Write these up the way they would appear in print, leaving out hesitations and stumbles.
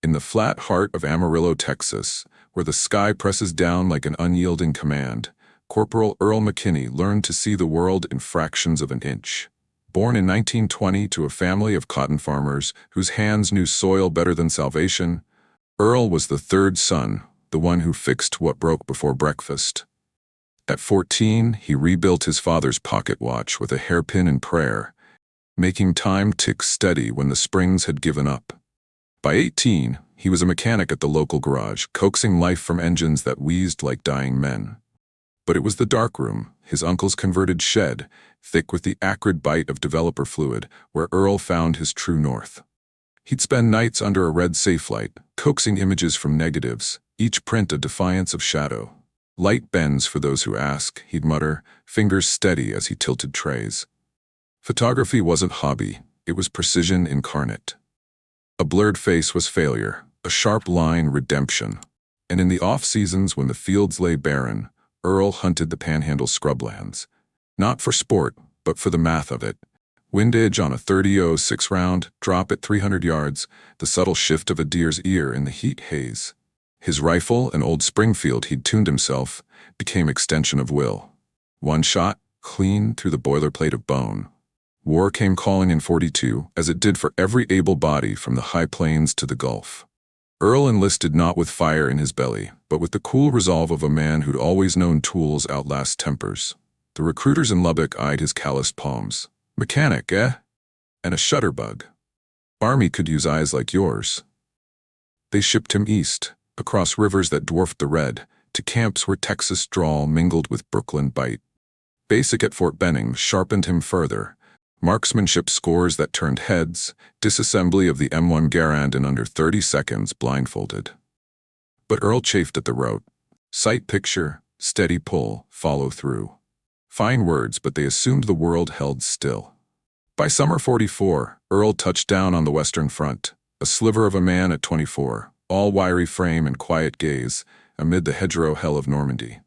In the flat heart of Amarillo, Texas, where the sky presses down like an unyielding command, Corporal Earl McKinney learned to see the world in fractions of an inch. Born in 1920 to a family of cotton farmers whose hands knew soil better than salvation, Earl was the third son, the one who fixed what broke before breakfast. At 14, he rebuilt his father's pocket watch with a hairpin and prayer, making time tick steady when the springs had given up. By 18, he was a mechanic at the local garage, coaxing life from engines that wheezed like dying men. But it was the darkroom, his uncle's converted shed, thick with the acrid bite of developer fluid, where Earl found his true north. He'd spend nights under a red safe light, coaxing images from negatives, each print a defiance of shadow. Light bends for those who ask, he'd mutter, fingers steady as he tilted trays. Photography wasn't hobby, it was precision incarnate. A blurred face was failure, a sharp line redemption. And in the off-seasons when the fields lay barren, Earl hunted the panhandle scrublands. Not for sport, but for the math of it. Windage on a 30-06 round, drop at 300 yards, the subtle shift of a deer's ear in the heat haze. His rifle, an old Springfield he'd tuned himself, became extension of will. One shot, clean through the boilerplate of bone. War came calling in 42, as it did for every able body from the high plains to the Gulf. Earl enlisted not with fire in his belly, but with the cool resolve of a man who'd always known tools outlast tempers. The recruiters in Lubbock eyed his calloused palms. Mechanic, eh? And a shutterbug. Army could use eyes like yours. They shipped him east, across rivers that dwarfed the Red, to camps where Texas drawl mingled with Brooklyn bite. Basic at Fort Benning sharpened him further. Marksmanship scores that turned heads, disassembly of the M1 Garand in under 30 seconds blindfolded. But Earl chafed at the rote. Sight picture, steady pull, follow through. Fine words, but they assumed the world held still. By summer 44, Earl touched down on the Western Front, a sliver of a man at 24, all wiry frame and quiet gaze, amid the hedgerow hell of Normandy.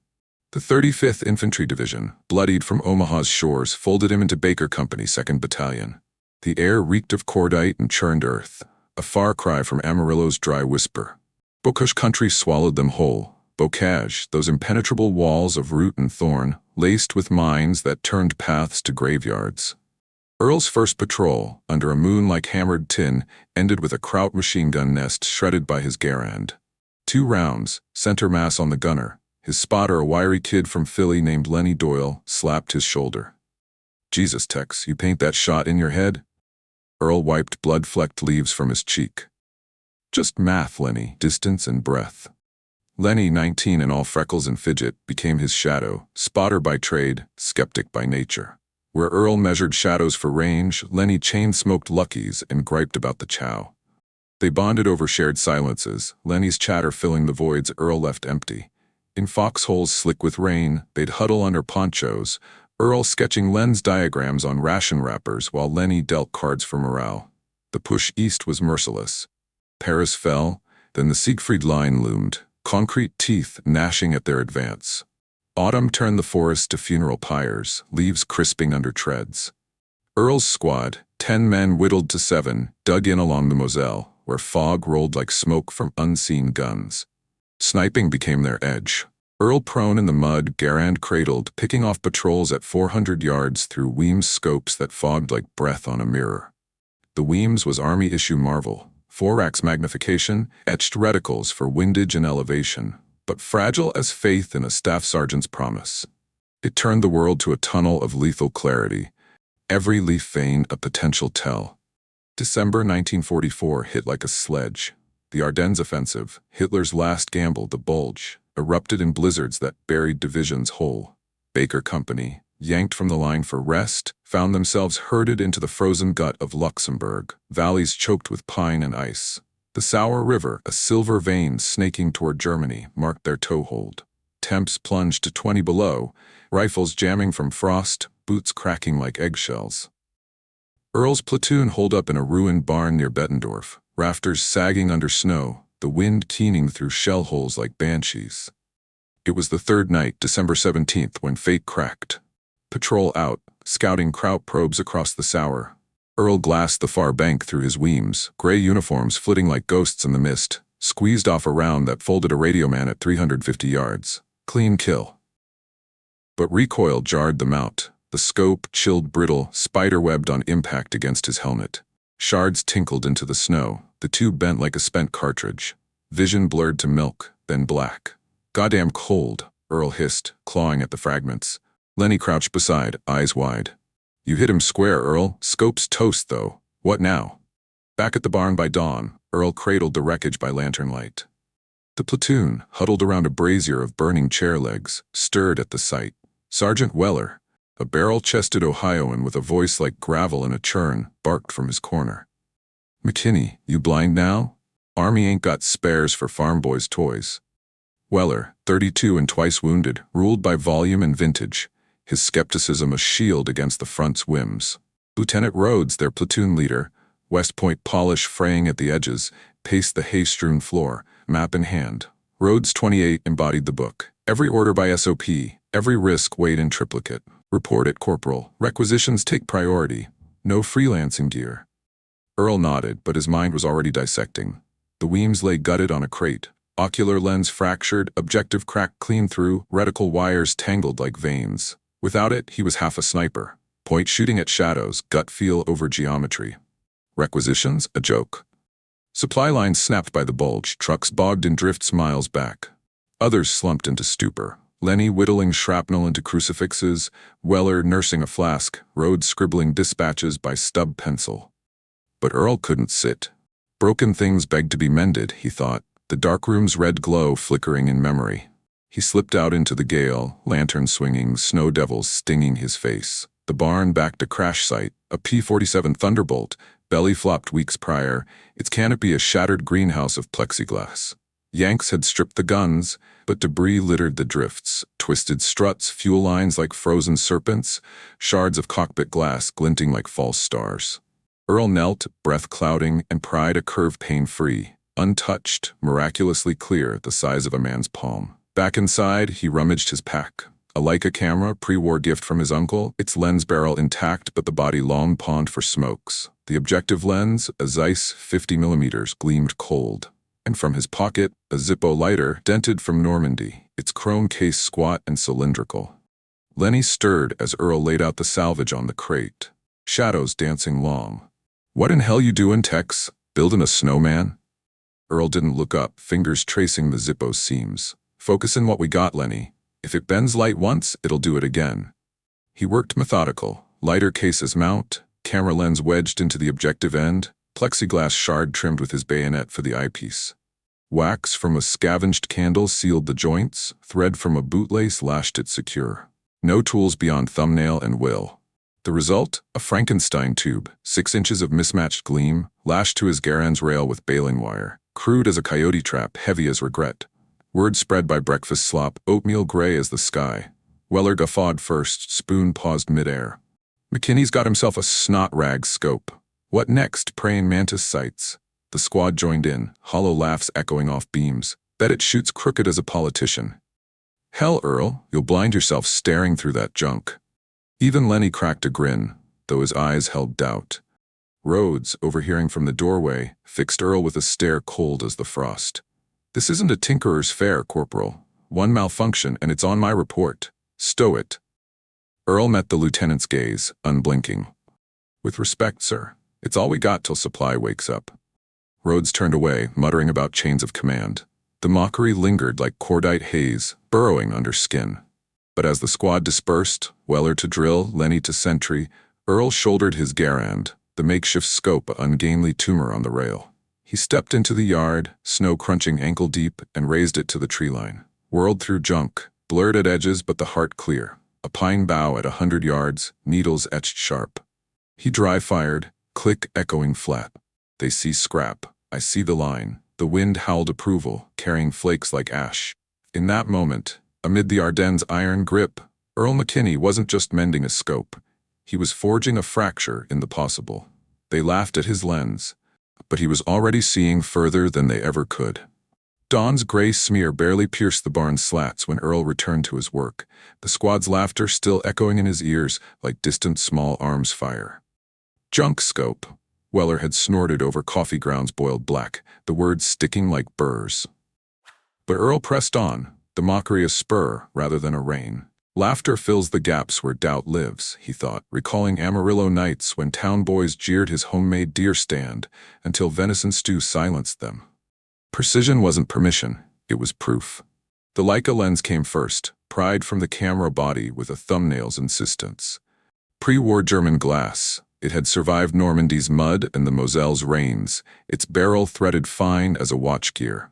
The 35th Infantry Division, bloodied from Omaha's shores, folded him into Baker Company's 2nd Battalion. The air reeked of cordite and churned earth, a far cry from Amarillo's dry whisper. Bocage country swallowed them whole. Bocage, those impenetrable walls of root and thorn, laced with mines that turned paths to graveyards. Earl's first patrol, under a moon like hammered tin, ended with a Kraut machine gun nest shredded by his Garand. 2 rounds, center mass on the gunner. His spotter, a wiry kid from Philly named Lenny Doyle, slapped his shoulder. Jesus, Tex, you paint that shot in your head? Earl wiped blood-flecked leaves from his cheek. Just math, Lenny, distance and breath. Lenny, 19 and all freckles and fidget, became his shadow, spotter by trade, skeptic by nature. Where Earl measured shadows for range, Lenny chain-smoked Luckies and griped about the chow. They bonded over shared silences, Lenny's chatter filling the voids Earl left empty. In foxholes slick with rain, they'd huddle under ponchos, Earl sketching lens diagrams on ration wrappers while Lenny dealt cards for morale. The push east was merciless. Paris fell, then the Siegfried Line loomed, concrete teeth gnashing at their advance. Autumn turned the forest to funeral pyres, leaves crisping under treads. Earl's squad, 10 men whittled to 7, dug in along the Moselle, where fog rolled like smoke from unseen guns. Sniping became their edge. Earl prone in the mud, Garand cradled, picking off patrols at 400 yards through Weems scopes that fogged like breath on a mirror. The Weems was Army-issue marvel, 4x magnification, etched reticles for windage and elevation, but fragile as faith in a staff sergeant's promise. It turned the world to a tunnel of lethal clarity, every leaf vein a potential tell. December 1944 hit like a sledge. The Ardennes offensive, Hitler's last gamble, the Bulge, erupted in blizzards that buried divisions whole. Baker Company, yanked from the line for rest, found themselves herded into the frozen gut of Luxembourg, valleys choked with pine and ice. The Sauer River, a silver vein snaking toward Germany, marked their toehold. Temps plunged to 20 below, rifles jamming from frost, boots cracking like eggshells. Earl's platoon holed up in a ruined barn near Bettendorf, rafters sagging under snow, the wind keening through shell holes like banshees. It was the third night, December 17th, when fate cracked. Patrol out, scouting Kraut probes across the Sauer. Earl glassed the far bank through his weems, gray uniforms flitting like ghosts in the mist, squeezed off a round that folded a radio man at 350 yards. Clean kill. But recoil jarred the mount. The scope, chilled brittle, spider-webbed on impact against his helmet. Shards tinkled into the snow, the tube bent like a spent cartridge. Vision blurred to milk, then black. "Goddamn cold," Earl hissed, clawing at the fragments. Lenny crouched beside, eyes wide. "You hit him square, Earl. Scope's toast, though. What now?" Back at the barn by dawn, Earl cradled the wreckage by lantern light. The platoon, huddled around a brazier of burning chair legs, stirred at the sight. Sergeant Weller, a barrel-chested Ohioan with a voice like gravel in a churn, barked from his corner. "McKinney, you blind now? Army ain't got spares for farm boys' toys." Weller, 32 and twice wounded, ruled by volume and vintage, his skepticism a shield against the front's whims. Lieutenant Rhodes, their platoon leader, West Point polish fraying at the edges, paced the hay-strewn floor, map in hand. Rhodes 28 embodied the book. Every order by SOP, every risk weighed in triplicate. "Report it, Corporal. Requisitions take priority. No freelancing gear." Earl nodded, but his mind was already dissecting. The weems lay gutted on a crate. Ocular lens fractured, objective cracked clean through, reticle wires tangled like veins. Without it, he was half a sniper. Point shooting at shadows, gut feel over geometry. Requisitions? A joke. Supply lines snapped by the Bulge, trucks bogged in drifts miles back. Others slumped into stupor. Lenny whittling shrapnel into crucifixes, Weller nursing a flask, Rhodes scribbling dispatches by stub pencil. But Earl couldn't sit. Broken things begged to be mended, he thought, the darkroom's red glow flickering in memory. He slipped out into the gale, lantern swinging, snow devils stinging his face. The barn backed a crash site, a P-47 Thunderbolt, belly flopped weeks prior, its canopy a shattered greenhouse of plexiglass. Yanks had stripped the guns, but debris littered the drifts, twisted struts, fuel lines like frozen serpents, shards of cockpit glass glinting like false stars. Earl knelt, breath clouding, and pried a curve pain-free, untouched, miraculously clear, the size of a man's palm. Back inside, he rummaged his pack. A Leica camera, pre-war gift from his uncle, its lens barrel intact but the body long pawned for smokes. The objective lens, a Zeiss 50mm, gleamed cold. And from his pocket, a Zippo lighter, dented from Normandy, its chrome case squat and cylindrical. Lenny stirred as Earl laid out the salvage on the crate. Shadows dancing long. "What in hell you doin', Tex? Buildin' a snowman?" Earl didn't look up, fingers tracing the Zippo's seams. "Focusing what we got, Lenny. If it bends light once, it'll do it again." He worked methodical. Lighter cases mount, camera lens wedged into the objective end, plexiglass shard trimmed with his bayonet for the eyepiece. Wax from a scavenged candle sealed the joints, thread from a bootlace lashed it secure. No tools beyond thumbnail and will. The result? A Frankenstein tube, 6 inches of mismatched gleam, lashed to his Garan's rail with baling wire. Crude as a coyote trap, heavy as regret. Word spread by breakfast slop, oatmeal gray as the sky. Weller guffawed first, spoon paused midair. "McKinney's got himself a snot-rag scope. What next, praying mantis sights?" The squad joined in, hollow laughs echoing off beams. "Bet it shoots crooked as a politician." "Hell, Earl, you'll blind yourself staring through that junk." Even Lenny cracked a grin, though his eyes held doubt. Rhodes, overhearing from the doorway, fixed Earl with a stare cold as the frost. "This isn't a tinkerer's fair, Corporal. One malfunction and it's on my report. Stow it." Earl met the lieutenant's gaze, unblinking. "With respect, sir. It's all we got till supply wakes up." Rhodes turned away, muttering about chains of command. The mockery lingered like cordite haze, burrowing under skin. But as the squad dispersed, Weller to drill, Lenny to sentry, Earl shouldered his Garand, the makeshift scope a ungainly tumor on the rail. He stepped into the yard, snow crunching ankle deep, and raised it to the tree line. Whirled through junk, blurred at edges but the heart clear. A pine bough at 100 yards, needles etched sharp. He dry-fired, click echoing flat. They see scrap. I see the line. The wind howled approval, carrying flakes like ash. In that moment, amid the Ardennes' iron grip, Earl McKinney wasn't just mending a scope. He was forging a fracture in the possible. They laughed at his lens, but he was already seeing further than they ever could. Dawn's gray smear barely pierced the barn's slats when Earl returned to his work, the squad's laughter still echoing in his ears like distant small arms fire. Junk scope. Weller had snorted over coffee grounds boiled black, the words sticking like burrs. But Earl pressed on, the mockery a spur rather than a rein. Laughter fills the gaps where doubt lives, he thought, recalling Amarillo nights when town boys jeered his homemade deer stand until venison stew silenced them. Precision wasn't permission, it was proof. The Leica lens came first, pried from the camera body with a thumbnail's insistence. Pre-war German glass, it had survived Normandy's mud and the Moselle's rains, its barrel threaded fine as a watch gear.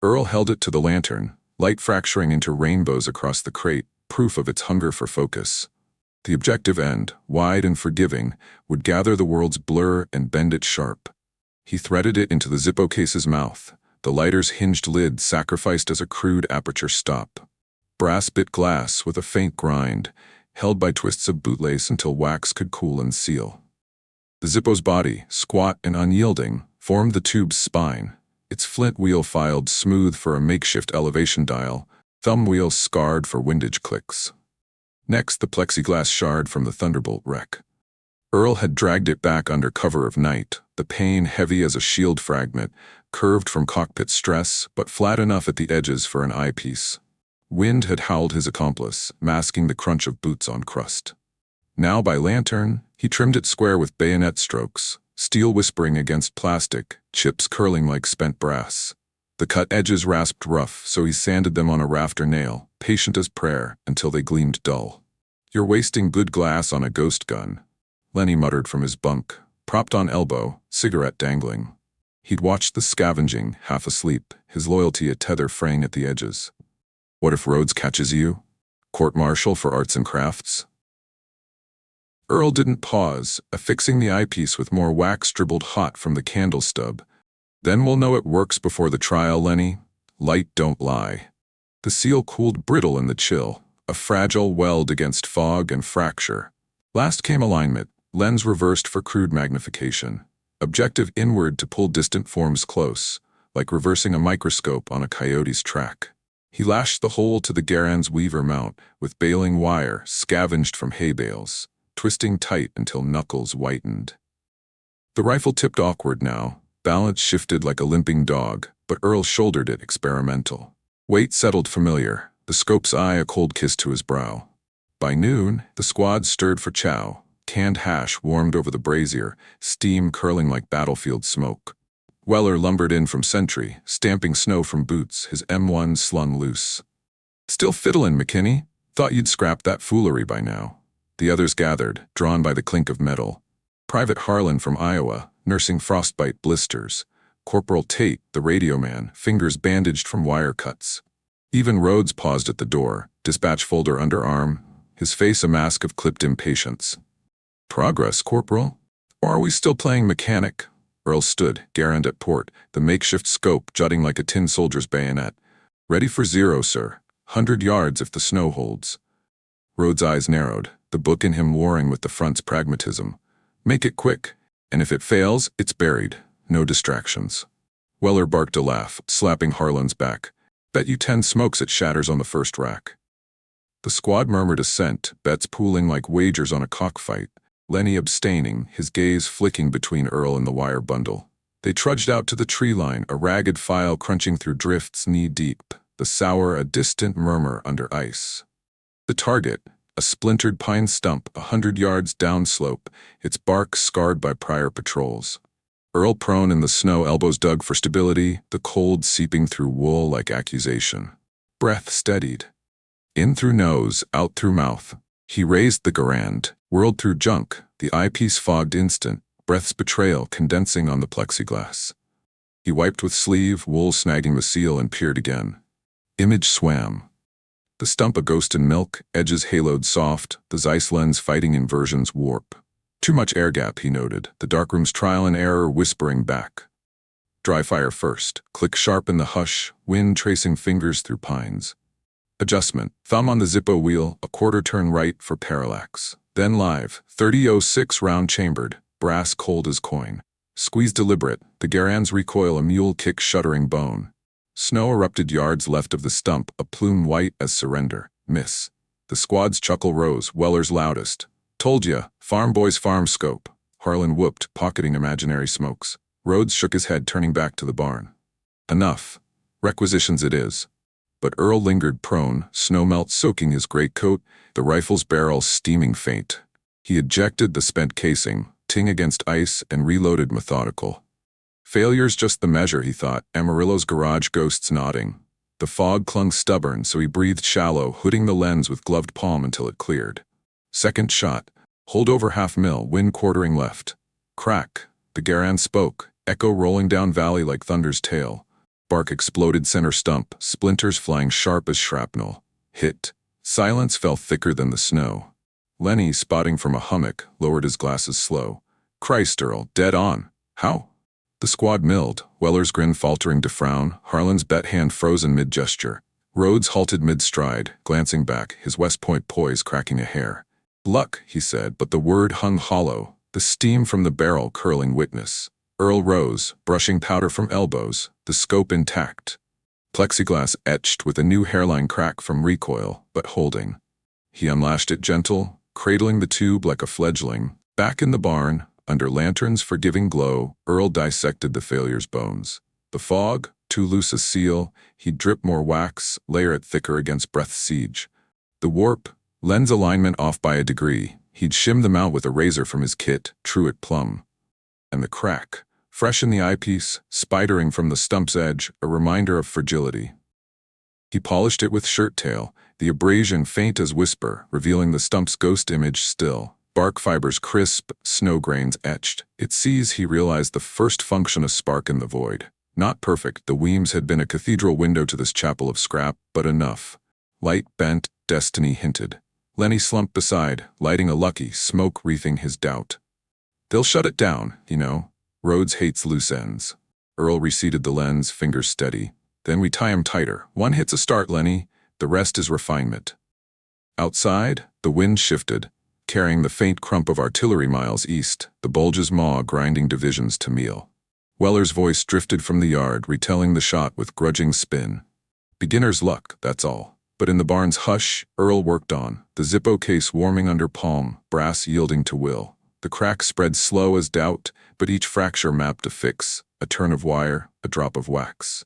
Earl held it to the lantern, light fracturing into rainbows across the crate, proof of its hunger for focus. The objective end, wide and forgiving, would gather the world's blur and bend it sharp. He threaded it into the Zippo case's mouth, the lighter's hinged lid sacrificed as a crude aperture stop. Brass-bit glass with a faint grind, held by twists of bootlace until wax could cool and seal. The Zippo's body, squat and unyielding, formed the tube's spine, its flint wheel filed smooth for a makeshift elevation dial, thumb wheels scarred for windage clicks. Next, the plexiglass shard from the Thunderbolt wreck. Earl had dragged it back under cover of night, the pane heavy as a shield fragment, curved from cockpit stress, but flat enough at the edges for an eyepiece. Wind had howled his accomplice, masking the crunch of boots on crust. Now by lantern, he trimmed it square with bayonet strokes, steel whispering against plastic, chips curling like spent brass. The cut edges rasped rough, so he sanded them on a rafter nail, patient as prayer, until they gleamed dull. "You're wasting good glass on a ghost gun," Lenny muttered from his bunk, propped on elbow, cigarette dangling. He'd watched the scavenging, half asleep, his loyalty a tether fraying at the edges. What if Rhodes catches you? Court-martial for arts and crafts? Earl didn't pause, affixing the eyepiece with more wax dribbled hot from the candle stub. "Then we'll know it works before the trial, Lenny. Light don't lie." The seal cooled brittle in the chill, a fragile weld against fog and fracture. Last came alignment, lens reversed for crude magnification. Objective inward to pull distant forms close, like reversing a microscope on a coyote's track. He lashed the hole to the Garan's Weaver mount with baling wire scavenged from hay bales, twisting tight until knuckles whitened. The rifle tipped awkward now, balance shifted like a limping dog, but Earl shouldered it experimental. Weight settled familiar, the scope's eye a cold kiss to his brow. By noon, the squad stirred for chow. Canned hash warmed over the brazier, steam curling like battlefield smoke. Weller lumbered in from sentry, stamping snow from boots, his M1 slung loose. "Still fiddlin', McKinney? Thought you'd scrapped that foolery by now." The others gathered, drawn by the clink of metal. Private Harlan from Iowa, nursing frostbite blisters. Corporal Tate, the radio man, fingers bandaged from wire cuts. Even Rhodes paused at the door, dispatch folder under arm, his face a mask of clipped impatience. "Progress, Corporal? Or are we still playing mechanic?" Earl stood, Garand at port, the makeshift scope jutting like a tin soldier's bayonet. "Ready for 0, sir. 100 yards if the snow holds." Rhodes' eyes narrowed, the book in him warring with the front's pragmatism. "Make it quick, and if it fails, it's buried. No distractions." Weller barked a laugh, slapping Harlan's back. "Bet you 10 smokes it shatters on the first rack." The squad murmured assent, bets pooling like wagers on a cockfight. Lenny abstaining, his gaze flicking between Earl and the wire bundle. They trudged out to the tree line, a ragged file crunching through drifts knee-deep, the Sauer a distant murmur under ice. The target, a splintered pine stump 100 yards downslope, its bark scarred by prior patrols. Earl prone in the snow, elbows dug for stability, the cold seeping through wool like accusation. Breath steadied. In through nose, out through mouth. He raised the Garand, whirled through junk, the eyepiece fogged instant, breath's betrayal condensing on the plexiglass. He wiped with sleeve, wool snagging the seal, and peered again. Image swam. The stump a ghost in milk, edges haloed soft, the Zeiss lens fighting inversion's warp. Too much air gap, he noted, the darkroom's trial and error whispering back. Dry fire first, click sharp in the hush, wind tracing fingers through pines. Adjustment, thumb on the Zippo wheel, a quarter turn right for parallax. Then live, 30-06 round chambered, brass cold as coin. Squeeze deliberate, the Garand's recoil a mule kick shuddering bone. Snow erupted yards left of the stump, a plume white as surrender. Miss. The squad's chuckle rose, Weller's loudest. "Told ya, farm boys farm scope." Harlan whooped, pocketing imaginary smokes. Rhodes shook his head, turning back to the barn. Enough. Requisitions it is. But Earl lingered prone, snowmelt soaking his greatcoat, the rifle's barrel steaming faint. He ejected the spent casing, ting against ice, and reloaded methodical. Failure's just the measure, he thought, Amarillo's garage ghosts nodding. The fog clung stubborn, so he breathed shallow, hooding the lens with gloved palm until it cleared. Second shot. Hold over half mil, wind quartering left. Crack. The Garand spoke, echo rolling down valley like thunder's tail. Bark exploded center stump, splinters flying sharp as shrapnel. Hit. Silence fell thicker than the snow. Lenny, spotting from a hummock, lowered his glasses slow. Christ, Earl, dead on. How? The squad milled, Weller's grin faltering to frown, Harlan's bet hand frozen mid-gesture. Rhodes halted mid-stride, glancing back, his West Point poise cracking a hair. Luck, he said, but the word hung hollow, the steam from the barrel curling witness. Earl rose, brushing powder from elbows, the scope intact. Plexiglass etched with a new hairline crack from recoil, but holding. He unlashed it gentle, cradling the tube like a fledgling. Back in the barn, under lantern's forgiving glow, Earl dissected the failure's bones. The fog, too loose a seal, he'd drip more wax, layer it thicker against breath's siege. The warp, lens alignment off by a degree, he'd shim them out with a razor from his kit, true it plumb. And the crack, fresh in the eyepiece, spidering from the stump's edge, a reminder of fragility. He polished it with shirt tail, the abrasion faint as whisper, revealing the stump's ghost image still. Bark fibers crisp, snow grains etched. It sees, he realized, the first function a spark in the void. Not perfect, the Weems had been a cathedral window to this chapel of scrap, but enough. Light bent, destiny hinted. Lenny slumped beside, lighting a lucky, smoke wreathing his doubt. They'll shut it down, you know. Rhodes hates loose ends. Earl reseated the lens, fingers steady. Then we tie 'em tighter. One hit's a start, Lenny. The rest is refinement. Outside, the wind shifted, carrying the faint crump of artillery miles east, the Bulge's maw grinding divisions to meal. Weller's voice drifted from the yard, retelling the shot with grudging spin. Beginner's luck, that's all. But in the barn's hush, Earl worked on, the Zippo case warming under palm, brass yielding to will. The crack spread slow as doubt, but each fracture mapped a fix, a turn of wire, a drop of wax.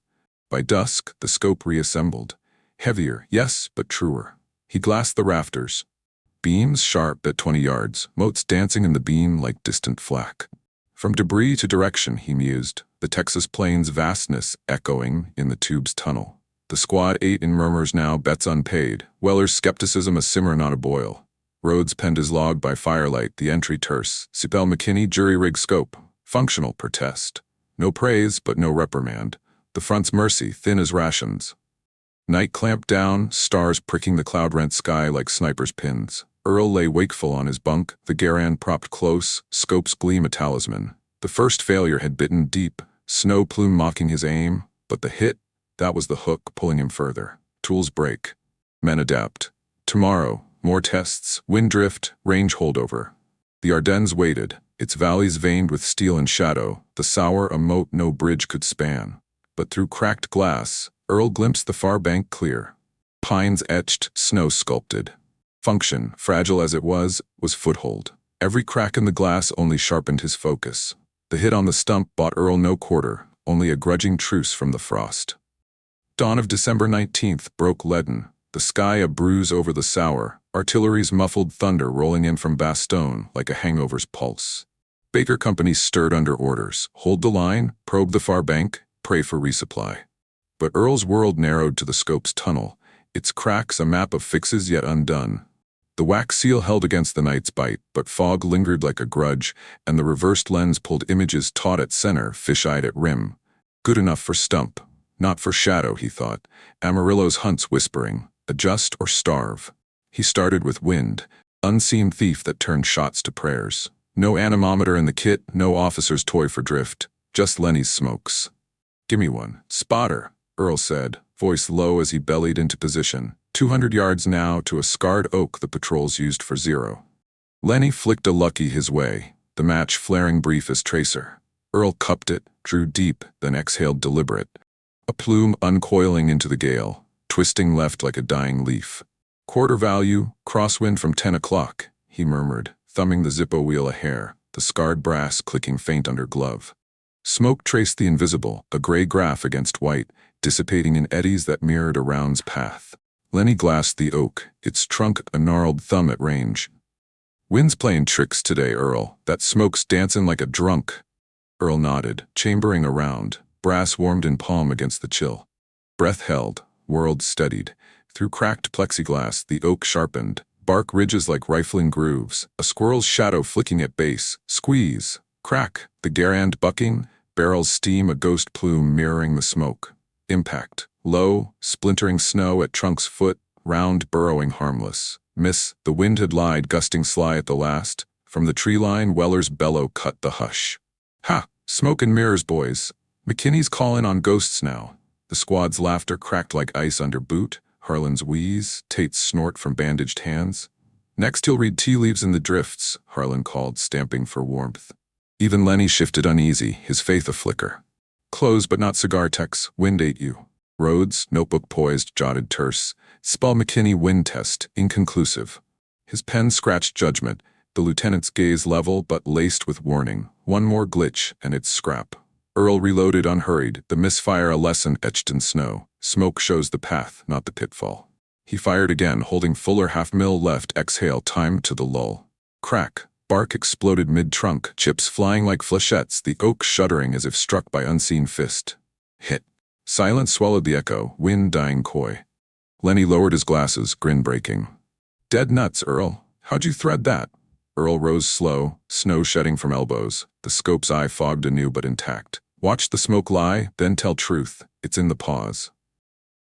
By dusk, the scope reassembled. Heavier, yes, but truer. He glassed the rafters. Beams sharp at 20 yards, motes dancing in the beam like distant flak. From debris to direction, he mused, the Texas plains' vastness echoing in the tube's tunnel. The squad ate in murmurs now, bets unpaid. Weller's skepticism a simmer, not a boil. Rhodes penned his log by firelight, the entry terse. Corporal McKinney, jury-rig scope. Functional per test. No praise, but no reprimand. The front's mercy, thin as rations. Night clamped down, stars pricking the cloud-rent sky like sniper's pins. Earl lay wakeful on his bunk, the Garand propped close, scope's gleam a talisman. The first failure had bitten deep, snow plume mocking his aim, but the hit, that was the hook pulling him further. Tools break. Men adapt. Tomorrow, more tests, wind drift, range holdover. The Ardennes waited, its valleys veined with steel and shadow, the Sauer a moat no bridge could span. But through cracked glass, Earl glimpsed the far bank clear. Pines etched, snow sculpted. Function, fragile as it was foothold. Every crack in the glass only sharpened his focus. The hit on the stump bought Earl no quarter, only a grudging truce from the frost. Dawn of December 19th broke leaden, the sky a bruise over the Sauer, artillery's muffled thunder rolling in from Bastogne like a hangover's pulse. Baker companies stirred under orders, hold the line, probe the far bank, pray for resupply. But Earl's world narrowed to the scope's tunnel, its cracks a map of fixes yet undone. The wax seal held against the night's bite, but fog lingered like a grudge, and the reversed lens pulled images taut at center, fish-eyed at rim. Good enough for stump, not for shadow, he thought. Amarillo's hunts whispering, adjust or starve. He started with wind, unseen thief that turned shots to prayers. No anemometer in the kit, no officer's toy for drift, just Lenny's smokes. Gimme one. Spotter, Earl said, voice low as he bellied into position. 200 yards now to a scarred oak the patrols used for zero. Lenny flicked a lucky his way, the match flaring brief as tracer. Earl cupped it, drew deep, then exhaled deliberate. A plume uncoiling into the gale, twisting left like a dying leaf. Quarter value, crosswind from 10 o'clock, he murmured, thumbing the Zippo wheel a hair. the scarred brass clicking faint under glove. Smoke traced the invisible, a gray graph against white, dissipating in eddies that mirrored a round's path. Lenny glassed the oak, its trunk a gnarled thumb at range. "Wind's playing tricks today, Earl. That smoke's dancing like a drunk." Earl nodded, chambering around, brass warmed in palm against the chill. Breath held, world steadied. Through cracked plexiglass, the oak sharpened, bark ridges like rifling grooves, a squirrel's shadow flicking at base. Squeeze, crack, the garand bucking, barrels steam, a ghost plume mirroring the smoke. Impact, low, splintering snow at trunk's foot, round burrowing harmless. Miss, the wind had lied, gusting sly at the last. From the tree line, Weller's bellow cut the hush. "Ha! Smoke and mirrors, boys. McKinney's calling on ghosts now." The squad's laughter cracked like ice under boot, Harlan's wheeze, Tate's snort from bandaged hands. "Next he'll read tea leaves in the drifts," Harlan called, stamping for warmth. Even Lenny shifted uneasy, his faith a flicker. "Close but not cigar techs, wind ate you." Rhodes, notebook poised, jotted terse. "Spell McKinney wind test, inconclusive." His pen scratched judgment, the lieutenant's gaze level but laced with warning. One more glitch, and it's scrap. Earl reloaded unhurried, the misfire a lesson etched in snow. Smoke shows the path, not the pitfall. He fired again, holding fuller half-mil left, exhale, time to the lull. Crack, bark exploded mid-trunk, chips flying like flechettes, the oak shuddering as if struck by unseen fist. Hit. Silence swallowed the echo, wind dying coy. Lenny lowered his glasses, grin breaking. "Dead nuts, Earl. How'd you thread that?" Earl rose slow, snow shedding from elbows, the scope's eye fogged anew but intact. "Watch the smoke lie, then tell truth. It's in the pause."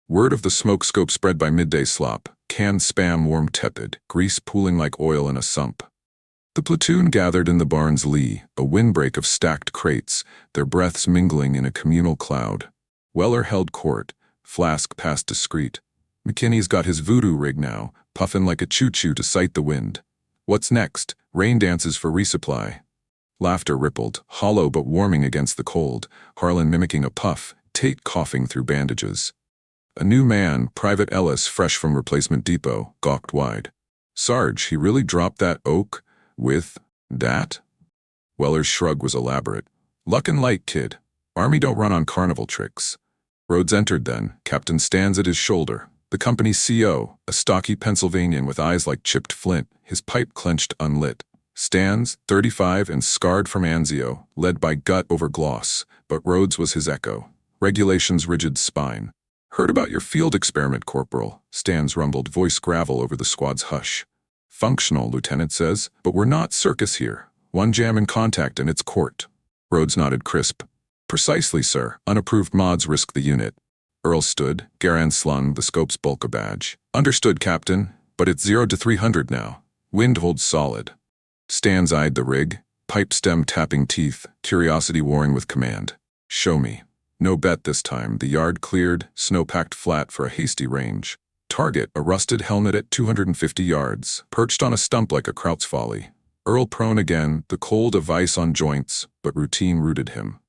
Word of the smoke scope spread by midday slop, canned spam warm tepid, grease pooling like oil in a sump. The platoon gathered in the barn's lee, a windbreak of stacked crates, their breaths mingling in a communal cloud. Weller held court, flask passed discreet. McKinney's got his voodoo rig now, puffin' like a choo-choo to sight the wind. What's next? Rain dances for resupply. Laughter rippled, hollow but warming against the cold, Harlan mimicking a puff, Tate coughing through bandages. A new man, Private Ellis, fresh from replacement depot, gawked wide. "Sarge, he really dropped that oak? With that?" Weller's shrug was elaborate. "Luck and light, kid. Army don't run on carnival tricks." Rhodes entered then, captain stands at his shoulder. The company's CO, a stocky Pennsylvanian with eyes like chipped flint, his pipe clenched unlit. Stands, 35 and scarred from Anzio, led by gut over gloss, but Rhodes was his echo. Regulations rigid spine. "Heard about your field experiment, Corporal," Stan's rumbled, voice gravel over the squad's hush. "Functional," Lieutenant says, "but we're not circus here. One jam in contact and it's court." Rhodes nodded crisp. "Precisely, sir. Unapproved mods risk the unit." Earl stood, Garan slung, the scope's bulk a badge. "Understood, Captain, but it's 0 to 300 now. Wind holds solid." Stans eyed the rig, pipe stem tapping teeth, curiosity warring with command. "Show me." No bet this time, the yard cleared, snow packed flat for a hasty range. Target, a rusted helmet at 250 yards, perched on a stump like a Kraut's folly. Earl prone again, the cold a vice on joints, but routine rooted him.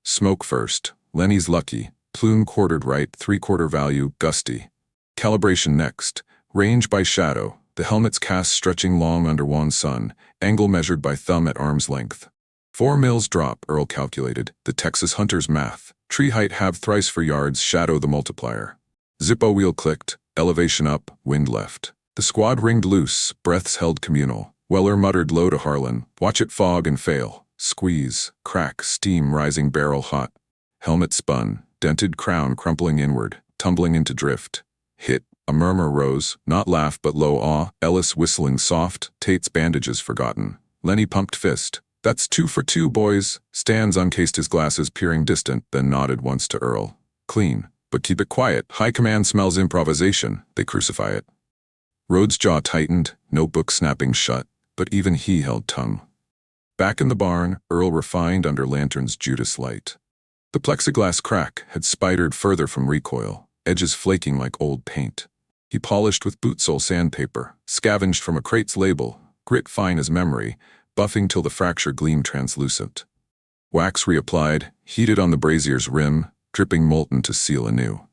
Smoke first, Lenny's lucky, plume quartered right, 3/4 value, gusty. Calibration next, range by shadow, the helmet's cast stretching long under one sun, angle measured by thumb at arm's length. 4 mils drop, Earl calculated, the Texas hunter's math. Tree height halved thrice for yards, shadow the multiplier. Zippo wheel clicked, elevation up, wind left. The squad ringed loose, breaths held communal. Weller muttered low to Harlan, "Watch it fog and fail." Squeeze, crack, steam rising barrel hot. Helmet spun, dented crown crumpling inward, tumbling into drift. Hit, a murmur rose, not laugh but low awe, Ellis whistling soft, Tate's bandages forgotten. Lenny pumped fist. "That's 2 for 2, boys." Stans uncased his glasses, peering distant, then nodded once to Earl. "Clean, but keep it quiet. High command smells improvisation. They crucify it." Rhodes' jaw tightened, notebook snapping shut, but even he held tongue. Back in the barn, Earl refined under lantern's Judas light. The plexiglass crack had spidered further from recoil, edges flaking like old paint. He polished with boot sole sandpaper, scavenged from a crate's label, grit fine as memory, buffing till the fracture gleamed translucent. Wax reapplied, heated on the brazier's rim, dripping molten to seal anew.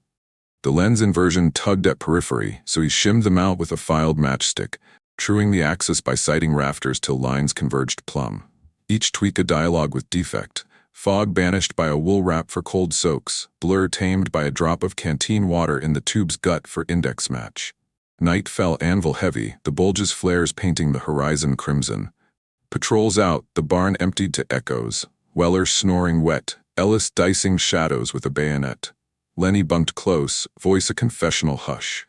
The lens inversion tugged at periphery, so he shimmed them out with a filed matchstick, truing the axis by sighting rafters till lines converged plumb. Each tweak a dialogue with defect. Fog banished by a wool wrap for cold soaks. Blur tamed by a drop of canteen water in the tube's gut for index match. Night fell anvil heavy, the Bulge's flares painting the horizon crimson. Patrols out, the barn emptied to echoes. Weller snoring wet, Ellis dicing shadows with a bayonet. Lenny bunked close, voice a confessional hush.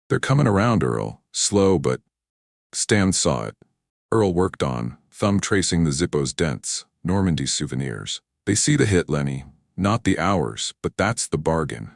"They're coming around, Earl. Slow, but—" Stan saw it. Earl worked on, thumb tracing the Zippo's dents, Normandy souvenirs. "They see the hit, Lenny. Not the hours, but that's the bargain."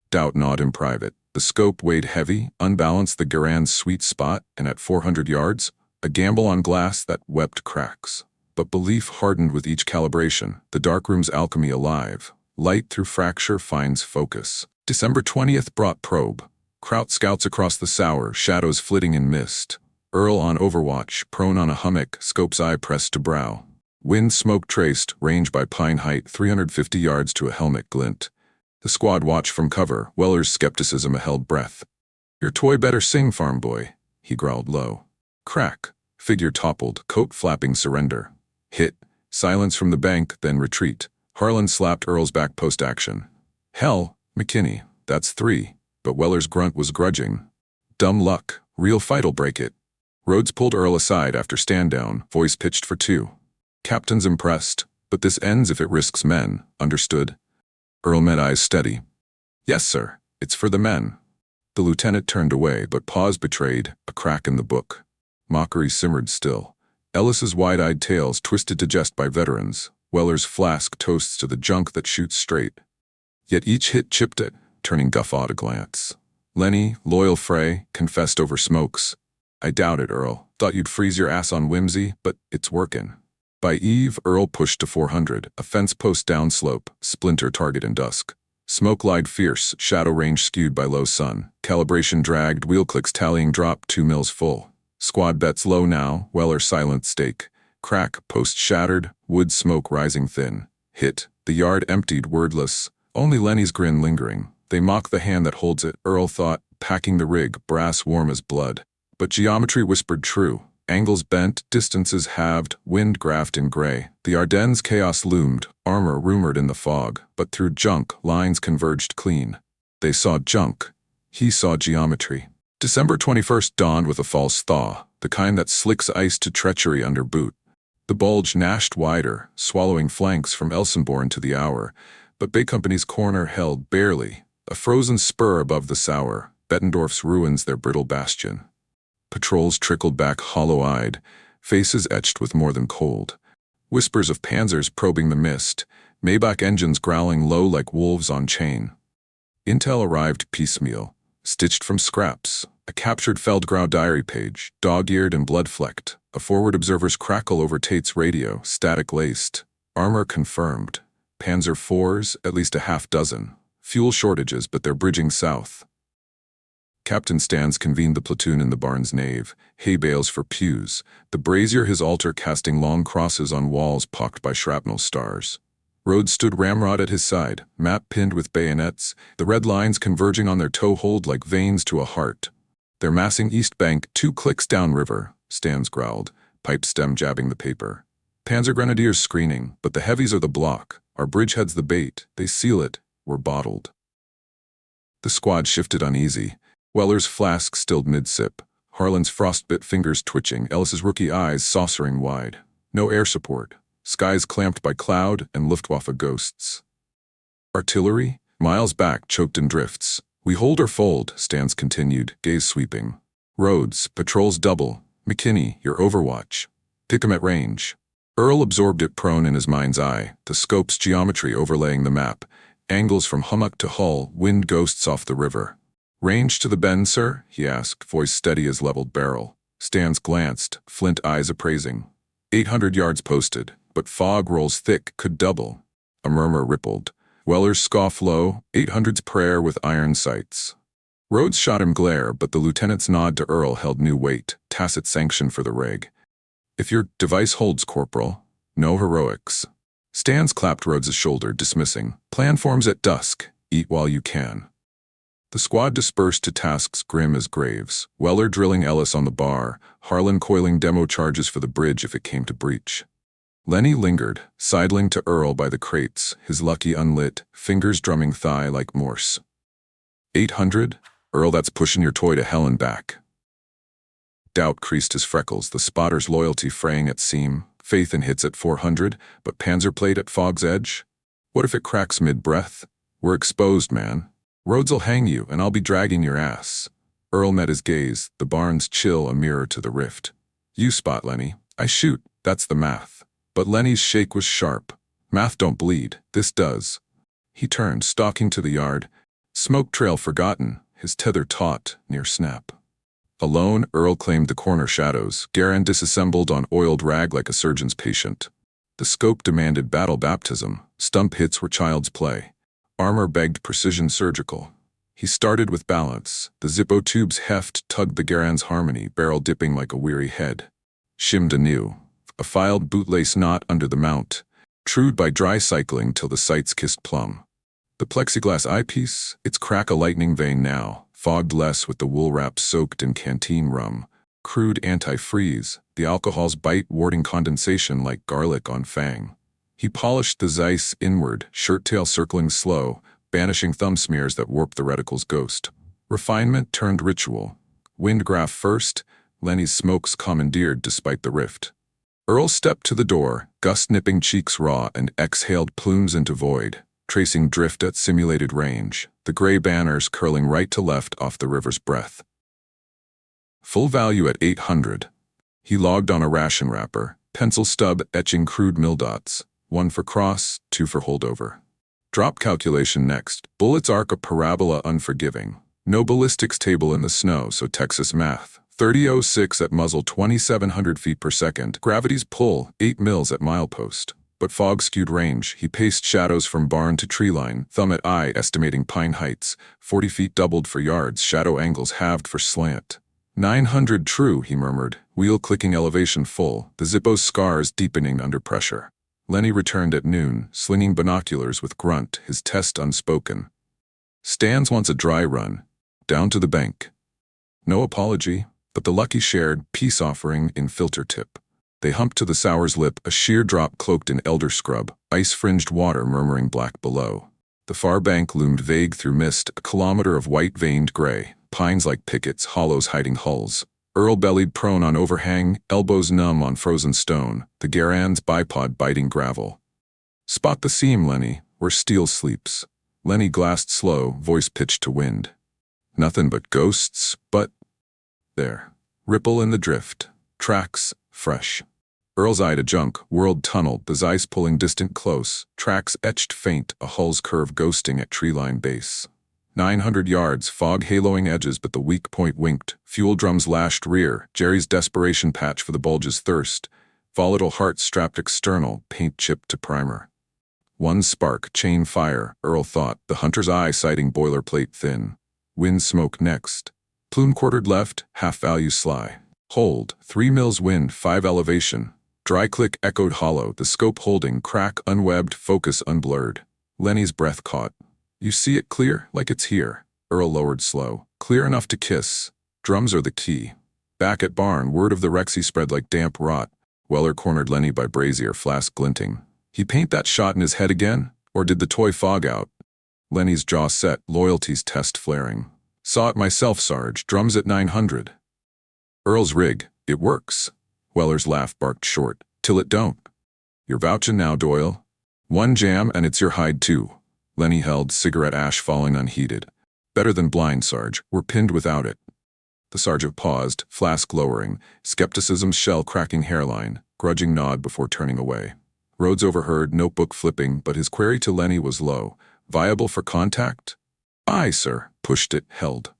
Doubt gnawed him private. The scope weighed heavy, unbalanced the Garand's sweet spot, and at 400 yards, a gamble on glass that wept cracks. But belief hardened with each calibration, the darkroom's alchemy alive. Light through fracture finds focus. December 20th brought probe. Kraut scouts across the Sauer, shadows flitting in mist. Earl on overwatch, prone on a hummock, scope's eye pressed to brow. Wind smoke traced, range by pine height, 350 yards to a helmet glint. The squad watched from cover, Weller's skepticism a held breath. "Your toy better sing, farm boy," he growled low. Crack. Figure toppled, coat flapping surrender. Hit. Silence from the bank, then retreat. Harlan slapped Earl's back post-action. "Hell, McKinney, that's 3. But Weller's grunt was grudging. "Dumb luck. Real fight'll break it." Rhodes pulled Earl aside after stand-down, voice pitched for 2. "Captain's impressed, but this ends if it risks men, understood?" Earl met eyes steady. "Yes, sir. It's for the men." The lieutenant turned away, but pause betrayed a crack in the book. Mockery simmered still. Ellis's wide-eyed tales twisted to jest by veterans. Weller's flask toasts to the junk that shoots straight. Yet each hit chipped it, turning Guffaw to glance. Lenny, loyal Frey, confessed over smokes. "I doubt it, Earl. Thought you'd freeze your ass on whimsy, but it's workin'." By eve, Earl pushed to 400, a fence post downslope, splinter target in dusk. Smoke lied fierce, shadow range skewed by low sun. Calibration dragged, wheel clicks tallying drop, 2 mils full. Squad bets low now, Weller silent stake. Crack, post shattered, wood smoke rising thin. Hit, the yard emptied, wordless. Only Lenny's grin lingering. They mock the hand that holds it, Earl thought, packing the rig, brass warm as blood. But geometry whispered true. Angles bent, distances halved, wind graphed in gray. The Ardennes chaos loomed, armor rumored in the fog, but through junk, lines converged clean. They saw junk. He saw geometry. December 21st dawned with a false thaw, the kind that slicks ice to treachery under boot. The Bulge gnashed wider, swallowing flanks from Elsenborn to the hour, but Bay Company's corner held barely, a frozen spur above the Sauer, Bettendorf's ruins their brittle bastion. Patrols trickled back hollow-eyed, faces etched with more than cold. Whispers of panzers probing the mist, Maybach engines growling low like wolves on chain. Intel arrived piecemeal, stitched from scraps, a captured Feldgrau diary page, dog-eared and blood-flecked, a forward observer's crackle over Tate's radio, static-laced. Armor confirmed. Panzer IVs, at least a half dozen. Fuel shortages, but they're bridging south. Captain Stans convened the platoon in the barn's nave, hay bales for pews, the brazier his altar casting long crosses on walls pocked by shrapnel stars. Rhodes stood ramrod at his side, map pinned with bayonets, the red lines converging on their toehold like veins to a heart. They're massing east bank, 2 clicks downriver, Stans growled, pipe stem jabbing the paper. Panzer Grenadiers screening, but the heavies are the block, our bridgehead's the bait, they seal it, we're bottled. The squad shifted uneasy. Weller's flask stilled mid-sip, Harlan's frostbit fingers twitching, Ellis's rookie eyes saucering wide. No air support, skies clamped by cloud and Luftwaffe ghosts. Artillery? Miles back, choked in drifts. "We hold or fold," Stans continued, gaze sweeping. "Rhodes, patrols double. McKinney, your overwatch. Pick 'em at range." Earl absorbed it prone in his mind's eye, the scope's geometry overlaying the map. Angles from hummock to hull, wind ghosts off the river. "Range to the bend, sir?" he asked, voice steady as leveled barrel. Stans glanced, flint eyes appraising. 800 yards posted, but fog rolls thick, could double. A murmur rippled. Weller's scoff low, 800's prayer with iron sights. Rhodes shot him glare, but the lieutenant's nod to Earl held new weight, tacit sanction for the reg. "If your device holds, Corporal, no heroics." Stans clapped Rhodes's shoulder, dismissing. "Plan forms at dusk. Eat while you can." The squad dispersed to tasks grim as graves, Weller drilling Ellis on the bar, Harlan coiling demo charges for the bridge if it came to breach. Lenny lingered, sidling to Earl by the crates, his lucky unlit, fingers drumming thigh like Morse. 800? Earl, that's pushing your toy to hell and back. Doubt creased his freckles, the spotter's loyalty fraying at seam, faith in hits at 400, but Panzerplate at Fog's Edge? What if it cracks mid-breath? We're exposed, man. Rhodes'll hang you, and I'll be dragging your ass. Earl met his gaze, the barn's chill a mirror to the rift. You spot, Lenny. I shoot, that's the math. But Lenny's shake was sharp. Math don't bleed, this does. He turned, stalking to the yard. Smoke trail forgotten, his tether taut, near snap. Alone, Earl claimed the corner shadows, Garand disassembled on oiled rag like a surgeon's patient. The scope demanded battle baptism, stump hits were child's play. Armor begged precision surgical. He started with balance, the Zippo tube's heft tugged the Garand's harmony, barrel dipping like a weary head. Shimmed anew, a filed bootlace knot under the mount, trued by dry cycling till the sights kissed plumb. The plexiglass eyepiece, its crack a lightning vein now, fogged less with the wool wrap soaked in canteen rum. Crude anti-freeze, the alcohol's bite warding condensation like garlic on fang. He polished the Zeiss inward, shirt tail circling slow, banishing thumb smears that warped the reticle's ghost. Refinement turned ritual. Wind graph first, Lenny's smokes commandeered despite the rift. Earl stepped to the door, gust-nipping cheeks raw, and exhaled plumes into void, tracing drift at simulated range, the gray banners curling right to left off the river's breath. Full value at 800. He logged on a ration wrapper, pencil stub etching crude mill dots, 1 for cross, 2 for holdover. Drop calculation next, bullets arc a parabola unforgiving. No ballistics table in the snow, so Texas math. 30.06 at muzzle, 2,700 feet per second. Gravity's pull, 8 mils at milepost. But fog skewed range. He paced shadows from barn to tree line, thumb at eye estimating pine heights. 40 feet doubled for yards, shadow angles halved for slant. 900 true, he murmured, wheel clicking elevation full, the Zippo's scars deepening under pressure. Lenny returned at noon, slinging binoculars with grunt, his test unspoken. Stands wants a dry run. Down to the bank. No apology, but the lucky shared peace offering in filter tip. They humped to the Sauer's lip, a sheer drop cloaked in elder scrub, ice-fringed water murmuring black below. The far bank loomed vague through mist, a kilometer of white-veined gray, pines like pickets, hollows hiding hulls. Earl bellied prone on overhang, elbows numb on frozen stone, the Garand's bipod biting gravel. Spot the seam, Lenny, where steel sleeps. Lenny glassed slow, voice pitched to wind. Nothing but ghosts, but... There. Ripple in the drift. Tracks, fresh. Earl's eyed a junk, world tunneled, the Zeiss pulling distant close, tracks etched faint, a hull's curve ghosting at treeline base. 900 yards, fog haloing edges, but the weak point winked, fuel drums lashed rear, Jerry's desperation patch for the Bulge's thirst, volatile heart strapped external, paint chipped to primer. One spark, chain fire, Earl thought, the hunter's eye sighting boilerplate thin. Wind smoke next. Plume quartered left, half value sly. Hold, 3 mils wind, 5 elevation. Dry click echoed hollow, the scope holding, crack unwebbed, focus unblurred. Lenny's breath caught. You see it clear, like it's here. Earl lowered slow. Clear enough to kiss. Drums are the key. Back at barn, word of the Rexy spread like damp rot. Weller cornered Lenny by brazier, flask glinting. He paint that shot in his head again? Or did the toy fog out? Lenny's jaw set, loyalty's test flaring. Saw it myself, Sarge. Drums at 900. Earl's rig. It works. Weller's laugh barked short. Till it don't. You're vouching now, Doyle. One jam and it's your hide too. Lenny held, cigarette ash falling unheeded. Better than blind, Sarge. We're pinned without it. The sergeant paused, flask lowering, skepticism's shell-cracking hairline, grudging nod before turning away. Rhodes overheard, notebook flipping, but his query to Lenny was low. Viable for contact? Aye, sir. Pushed it, held.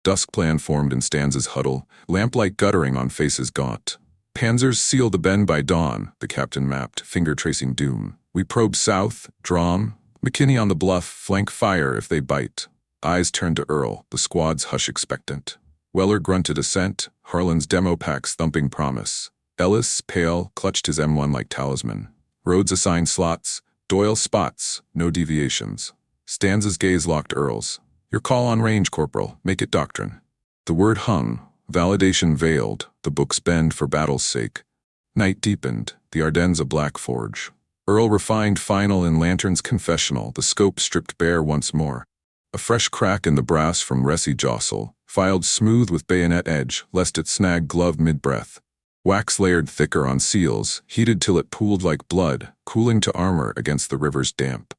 Dusk plan formed in Stanza's huddle, lamplight guttering on faces gaunt. Panzers seal the bend by dawn, the captain mapped, finger tracing doom. We probe south, Drom. McKinney on the bluff, flank fire if they bite. Eyes turned to Earl, the squad's hush expectant. Weller grunted assent, Harlan's demo packs thumping promise. Ellis, pale, clutched his M1 like talisman. Rhodes assigned slots, Doyle spots, no deviations. Stanza's gaze locked Earl's. Your call on range, Corporal, make it doctrine. The word hung, validation veiled, the book's bend for battle's sake. Night deepened, the Ardennes a black forge. Earl refined final in Lantern's confessional, the scope stripped bare once more. A fresh crack in the brass from Resi jostle, filed smooth with bayonet edge, lest it snag glove mid-breath. Wax layered thicker on seals, heated till it pooled like blood, cooling to armor against the river's damp.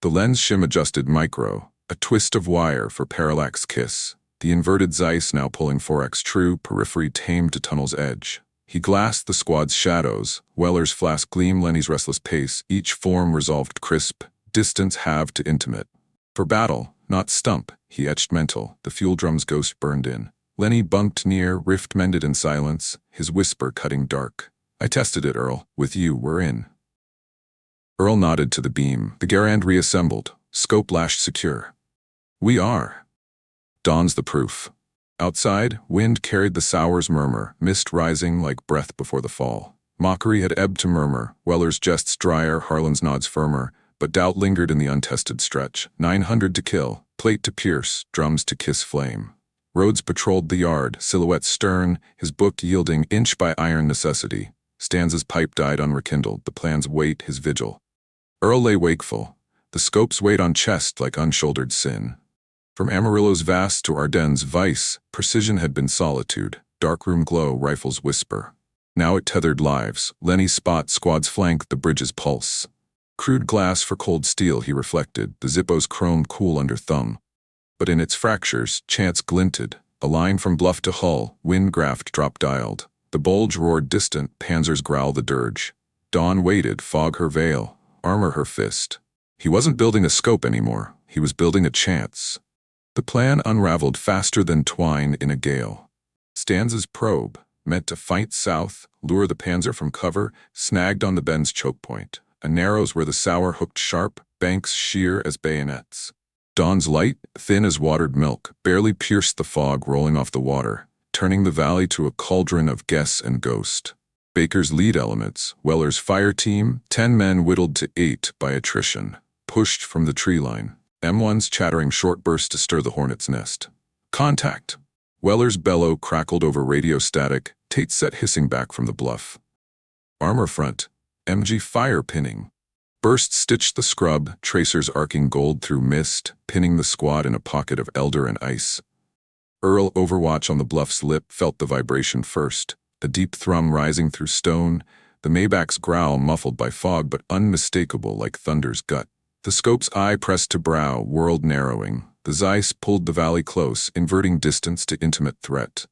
The lens shim adjusted micro, a twist of wire for parallax kiss. The inverted Zeiss now pulling 4x true, periphery tamed to tunnel's edge. He glassed the squad's shadows, Weller's flask gleam, Lenny's restless pace, each form resolved crisp, distance halved to intimate. For battle, not stump, he etched mental, the fuel drum's ghost burned in. Lenny bunked near, rift mended in silence, his whisper cutting dark. I tested it, Earl. With you, we're in. Earl nodded to the beam. The Garand reassembled, scope lashed secure. We are. Dawn's the proof. Outside, wind carried the Sauer's murmur, mist rising like breath before the fall. Mockery had ebbed to murmur, Weller's jests drier, Harlan's nods firmer, but doubt lingered in the untested stretch. 900 to kill, plate to pierce, drums to kiss flame. Rhodes patrolled the yard, silhouette stern, his book yielding inch by iron necessity. Stanza's pipe died unrekindled, the plan's weight his vigil. Earl lay wakeful, the scope's weight on chest like unshouldered sin. From Amarillo's vast to Ardennes' vice, precision had been solitude, darkroom glow, rifles whisper. Now it tethered lives, Lenny's spot, squad's flank, the bridge's pulse. Crude glass for cold steel, he reflected, the Zippo's chrome cool under thumb. But in its fractures, chance glinted, a line from bluff to hull, wind graft drop dialed. The Bulge roared distant, Panzers growl the dirge. Dawn waited, fog her veil, armor her fist. He wasn't building a scope anymore, he was building a chance. The plan unraveled faster than twine in a gale. Stanza's probe, meant to fight south, lure the Panzer from cover, snagged on the bend's choke point. A narrows where the Sauer hooked sharp, banks sheer as bayonets. Dawn's light, thin as watered milk, barely pierced the fog rolling off the water, turning the valley to a cauldron of guess and ghost. Baker's lead elements, Weller's fire team, 10 men whittled to 8 by attrition, pushed from the tree line. M1's chattering short bursts to stir the hornet's nest. Contact! Weller's bellow crackled over radio static, Tate set hissing back from the bluff. Armor front, MG fire pinning. Burst stitched the scrub, tracers arcing gold through mist, pinning the squad in a pocket of elder and ice. Earl, overwatch on the bluff's lip, felt the vibration first, a deep thrum rising through stone, the Maybach's growl muffled by fog but unmistakable like thunder's gut. The scope's eye pressed to brow, world narrowing. The Zeiss pulled the valley close, inverting distance to intimate threat.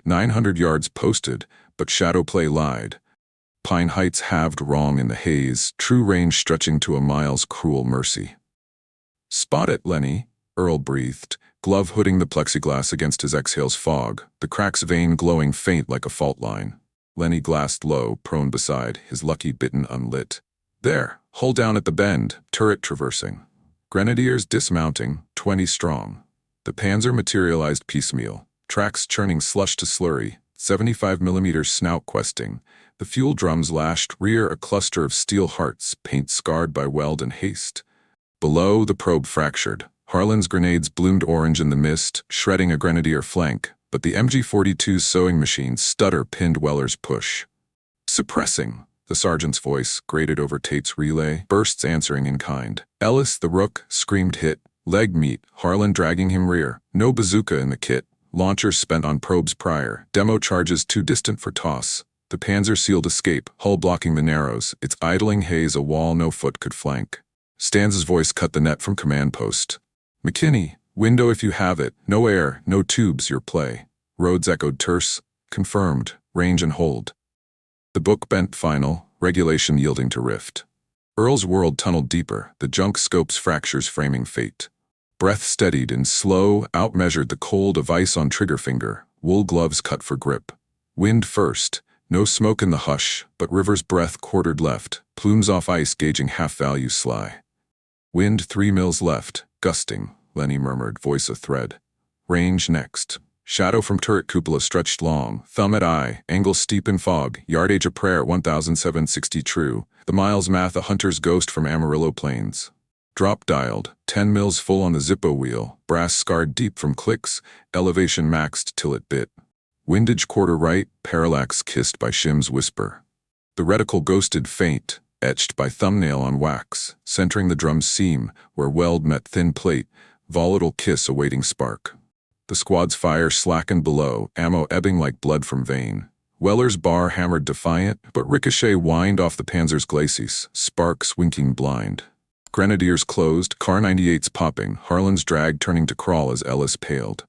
900 yards posted, but shadow play lied. Pine Heights halved wrong in the haze, true range stretching to a mile's cruel mercy. Spot it, Lenny, Earl breathed, glove hooding the plexiglass against his exhale's fog, the crack's vein glowing faint like a fault line. Lenny glassed low, prone beside, his lucky bitten unlit. There, hull down at the bend, turret traversing. Grenadiers dismounting, 20 strong. The Panzer materialized piecemeal, tracks churning slush to slurry, 75mm snout questing. The fuel drums lashed rear, a cluster of steel hearts, paint scarred by weld and haste. Below, the probe fractured. Harlan's grenades bloomed orange in the mist, shredding a grenadier flank, but the MG-42's sewing machine stutter pinned Weller's push. Suppressing. The sergeant's voice, grated over Tate's relay, bursts answering in kind. Ellis, the rook, screamed hit. Leg meat, Harlan dragging him rear. No bazooka in the kit. Launchers spent on probes prior. Demo charges too distant for toss. The Panzer sealed escape, hull blocking the narrows, its idling haze a wall no foot could flank. Stanza's voice cut the net from command post. McKinney, window if you have it. No air, no tubes, your play. Rhodes echoed terse. Confirmed, range and hold. The book bent final, regulation yielding to rift. Earl's world tunneled deeper, the junk scope's fractures framing fate. Breath steadied and slow, outmeasured the cold of ice on trigger finger, wool gloves cut for grip. Wind first, no smoke in the hush, but river's breath quartered left, plumes off ice gauging half-value sly. Wind 3 mils left, gusting, Lenny murmured, voice a thread. Range next. Shadow from turret cupola stretched long, thumb at eye, angle steep in fog, yard age of prayer 1760 true, the miles math a hunter's ghost from Amarillo plains. Drop dialed, 10 mils full on the Zippo wheel, brass scarred deep from clicks, elevation maxed till it bit. Windage quarter right, parallax kissed by Shim's whisper. The reticle ghosted faint, etched by thumbnail on wax, centering the drum's seam, where weld met thin plate, volatile kiss awaiting spark. The squad's fire slackened below, ammo ebbing like blood from vein. Weller's bar hammered defiant, but ricochet whined off the Panzer's glacis, sparks winking blind. Grenadiers closed, Car 98s popping, Harlan's drag turning to crawl as Ellis paled.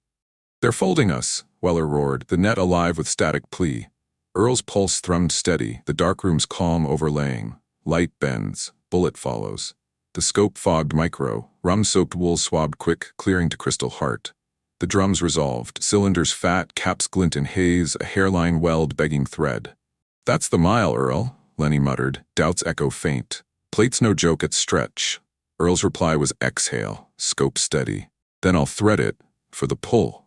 "They're folding us," Weller roared, the net alive with static plea. Earl's pulse thrummed steady, the darkroom's calm overlaying. Light bends, bullet follows. The scope fogged micro, rum-soaked wool swabbed quick, clearing to crystal heart. The drums resolved, cylinders fat, caps glint in haze, a hairline weld begging thread. "That's the mile, Earl," Lenny muttered, doubts echo faint. "Plate's no joke at stretch." Earl's reply was exhale, scope steady. "Then I'll thread it, for the pull."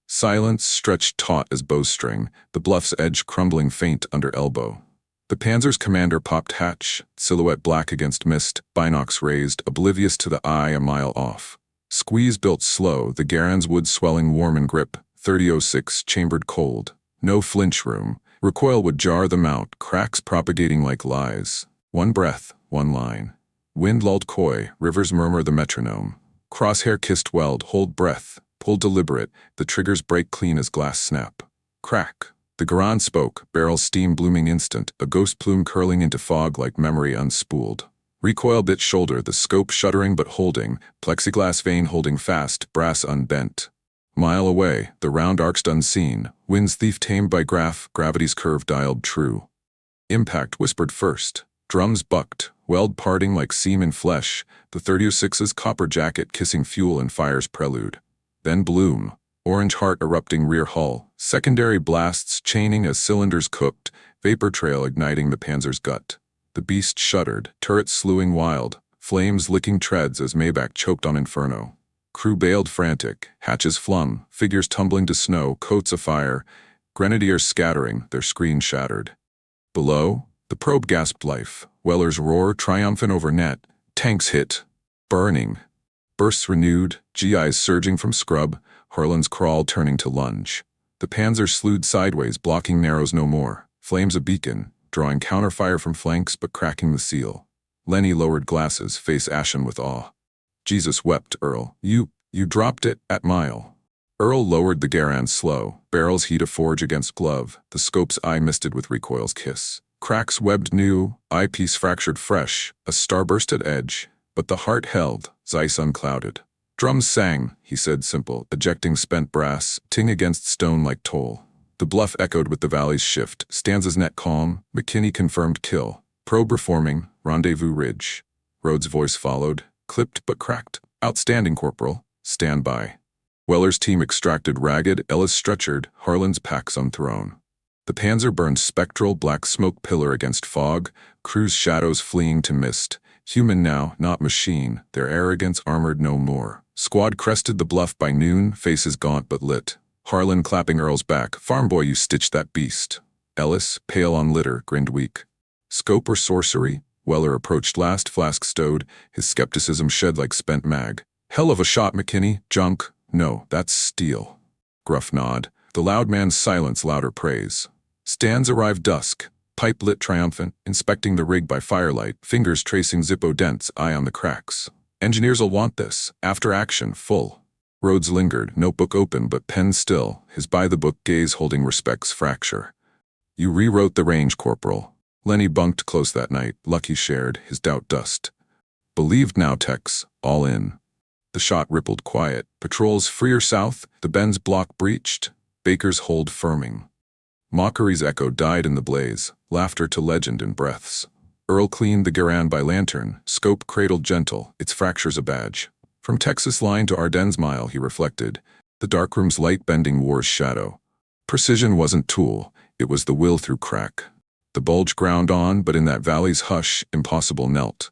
Silence stretched taut as bowstring, the bluff's edge crumbling faint under elbow. The Panzer's commander popped hatch, silhouette black against mist, binocs raised, oblivious to the eye a mile off. Squeeze built slow, the Garan's wood swelling warm in grip, 3006 chambered cold. No flinch room. Recoil would jar the mount, cracks propagating like lies. One breath, one line. Wind lulled coy, rivers murmur the metronome. Crosshair kissed weld, hold breath, pull deliberate, the triggers break clean as glass snap. Crack. The Garand spoke, barrel steam blooming instant, a ghost plume curling into fog like memory unspooled. Recoil bit shoulder, the scope shuddering but holding, plexiglass vein holding fast, brass unbent. Mile away, the round arced unseen, wind's thief tamed by gravity's curve dialed true. Impact whispered first. Drums bucked, weld parting like seam in flesh, the 3006's copper jacket kissing fuel and fire's prelude. Then bloom. Orange heart erupting rear hull, secondary blasts chaining as cylinders cooked, vapor trail igniting the Panzer's gut. The beast shuddered, turrets slewing wild, flames licking treads as Maybach choked on inferno. Crew bailed frantic, hatches flung, figures tumbling to snow, coats afire, grenadiers scattering, their screen shattered. Below, the probe gasped life, Weller's roar triumphant over net, tanks hit, burning. Bursts renewed, GIs surging from scrub, Harlan's crawl turning to lunge. The Panzer slewed sideways, blocking narrows no more. Flames a beacon, drawing counterfire from flanks but cracking the seal. Lenny lowered glasses, face ashen with awe. "Jesus wept, Earl. You dropped it at mile." Earl lowered the Garand slow, barrels heat a forge against glove, the scope's eye misted with recoil's kiss. Cracks webbed new, eyepiece fractured fresh, a starburst at edge, but the heart held, Zeiss unclouded. "Drums sang," he said simple, ejecting spent brass, ting against stone like toll. The bluff echoed with the valley's shift, stanzas net calm, McKinney confirmed kill. Probe reforming, rendezvous ridge. Rhodes' voice followed, clipped but cracked. "Outstanding, Corporal. Stand by." Weller's team extracted ragged, Ellis stretchered, Harlan's packs unthrown. The Panzer burned spectral black smoke pillar against fog, crew's shadows fleeing to mist. Human now, not machine, their arrogance armored no more. Squad crested the bluff by noon, faces gaunt but lit. Harlan clapping Earl's back, "Farm boy, you stitched that beast." Ellis, pale on litter, grinned weak. Scope or sorcery? Weller approached last, flask stowed, his skepticism shed like spent mag. "Hell of a shot, McKinney. Junk. No, that's steel." Gruff nod. The loud man's silence louder praise. Stands arrived dusk. Pipe lit triumphant, inspecting the rig by firelight, fingers tracing Zippo dents, eye on the cracks. "Engineers'll want this. After action, full." Rhodes lingered, notebook open but pen still, his by-the-book gaze holding respect's fracture. "You rewrote the range, Corporal." Lenny bunked close that night, lucky shared, his doubt dust. "Believed now, Tex, all in." The shot rippled quiet, patrols freer south, the Ben's block breached, Baker's hold firming. Mockery's echo died in the blaze, laughter to legend in breaths. Earl cleaned the Garand by lantern, scope cradled gentle, its fractures a badge. From Texas line to Ardennes mile, he reflected, the darkroom's light-bending war's shadow. Precision wasn't tool, it was the will through crack. The Bulge ground on, but in that valley's hush, impossible knelt.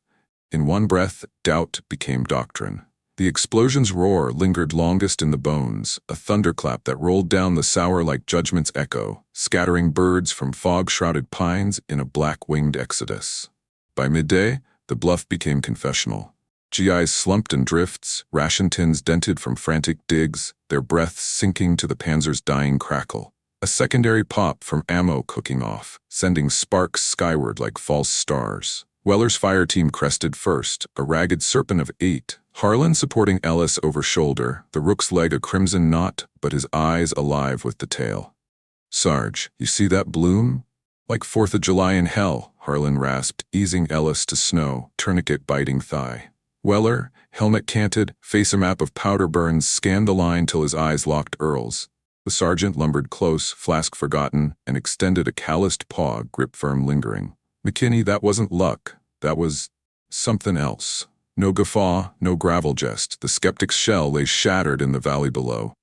In one breath, doubt became doctrine. The explosion's roar lingered longest in the bones, a thunderclap that rolled down the Sauer like judgment's echo, scattering birds from fog-shrouded pines in a black-winged exodus. By midday, the bluff became confessional. GIs slumped in drifts, ration tins dented from frantic digs, their breaths sinking to the Panzer's dying crackle. A secondary pop from ammo cooking off, sending sparks skyward like false stars. Weller's fire team crested first, a ragged serpent of 8. Harlan supporting Ellis over shoulder, the rook's leg a crimson knot, but his eyes alive with the tail. "Sarge, you see that bloom? Like 4th of July in hell," Harlan rasped, easing Ellis to snow, tourniquet biting thigh. Weller, helmet canted, face a map of powder burns, scanned the line till his eyes locked Earl's. The sergeant lumbered close, flask forgotten, and extended a calloused paw, grip firm lingering. "McKinney, that wasn't luck. That was something else." No guffaw, no gravel jest. The skeptic's shell lay shattered in the valley below.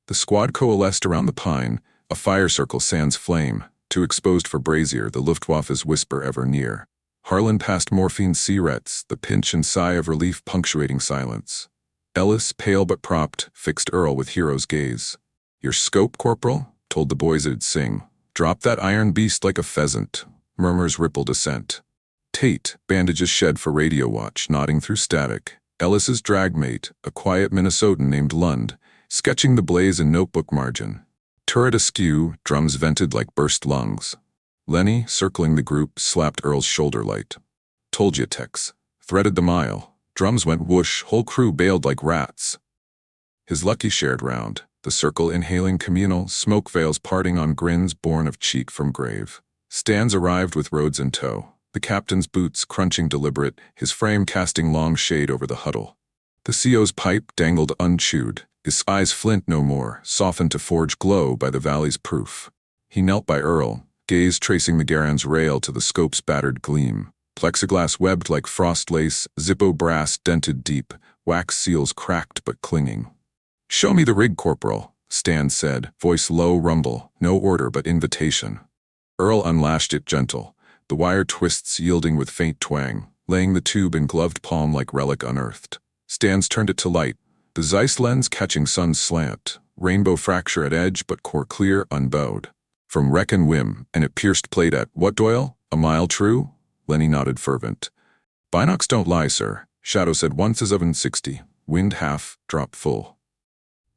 The squad coalesced around the pine, a fire circle sans flame, too exposed for brazier, the Luftwaffe's whisper ever near. Harlan passed morphine cigarettes, the pinch and sigh of relief punctuating silence. Ellis, pale but propped, fixed Earl with hero's gaze. "Your scope, Corporal?" told the boys it'd sing. "Drop that iron beast like a pheasant." Murmurs rippled assent. Tate, bandages shed for radio watch, nodding through static. Ellis's dragmate, a quiet Minnesotan named Lund, sketching the blaze in notebook margin. Turret askew, drums vented like burst lungs. Lenny, circling the group, slapped Earl's shoulder light. "Told you, Tex." Threaded the mile. Drums went whoosh, whole crew bailed like rats. His lucky shared round, the circle inhaling communal, smoke veils parting on grins born of cheek from grave. Stans arrived with Rhodes in tow, the captain's boots crunching deliberate, his frame casting long shade over the huddle. The CO's pipe dangled unchewed, his eyes flint no more, softened to forge glow by the valley's proof. He knelt by Earl, gaze tracing the Garan's rail to the scope's battered gleam. Plexiglass webbed like frost lace, Zippo brass dented deep, wax seals cracked but clinging. "Show me the rig, Corporal," Stan said, voice low rumble, no order but invitation. Earl unlashed it gentle, the wire twists yielding with faint twang, laying the tube in gloved palm like relic unearthed. Stans turned it to light, the Zeiss lens catching sun's slant, rainbow fracture at edge but core clear, unbowed. From wreck and whim, and it pierced plate at, "What, Doyle? A mile true?" Lenny nodded fervent. "Binocs don't lie, sir," Shadow said. "Once is of an 60. Wind half, drop full."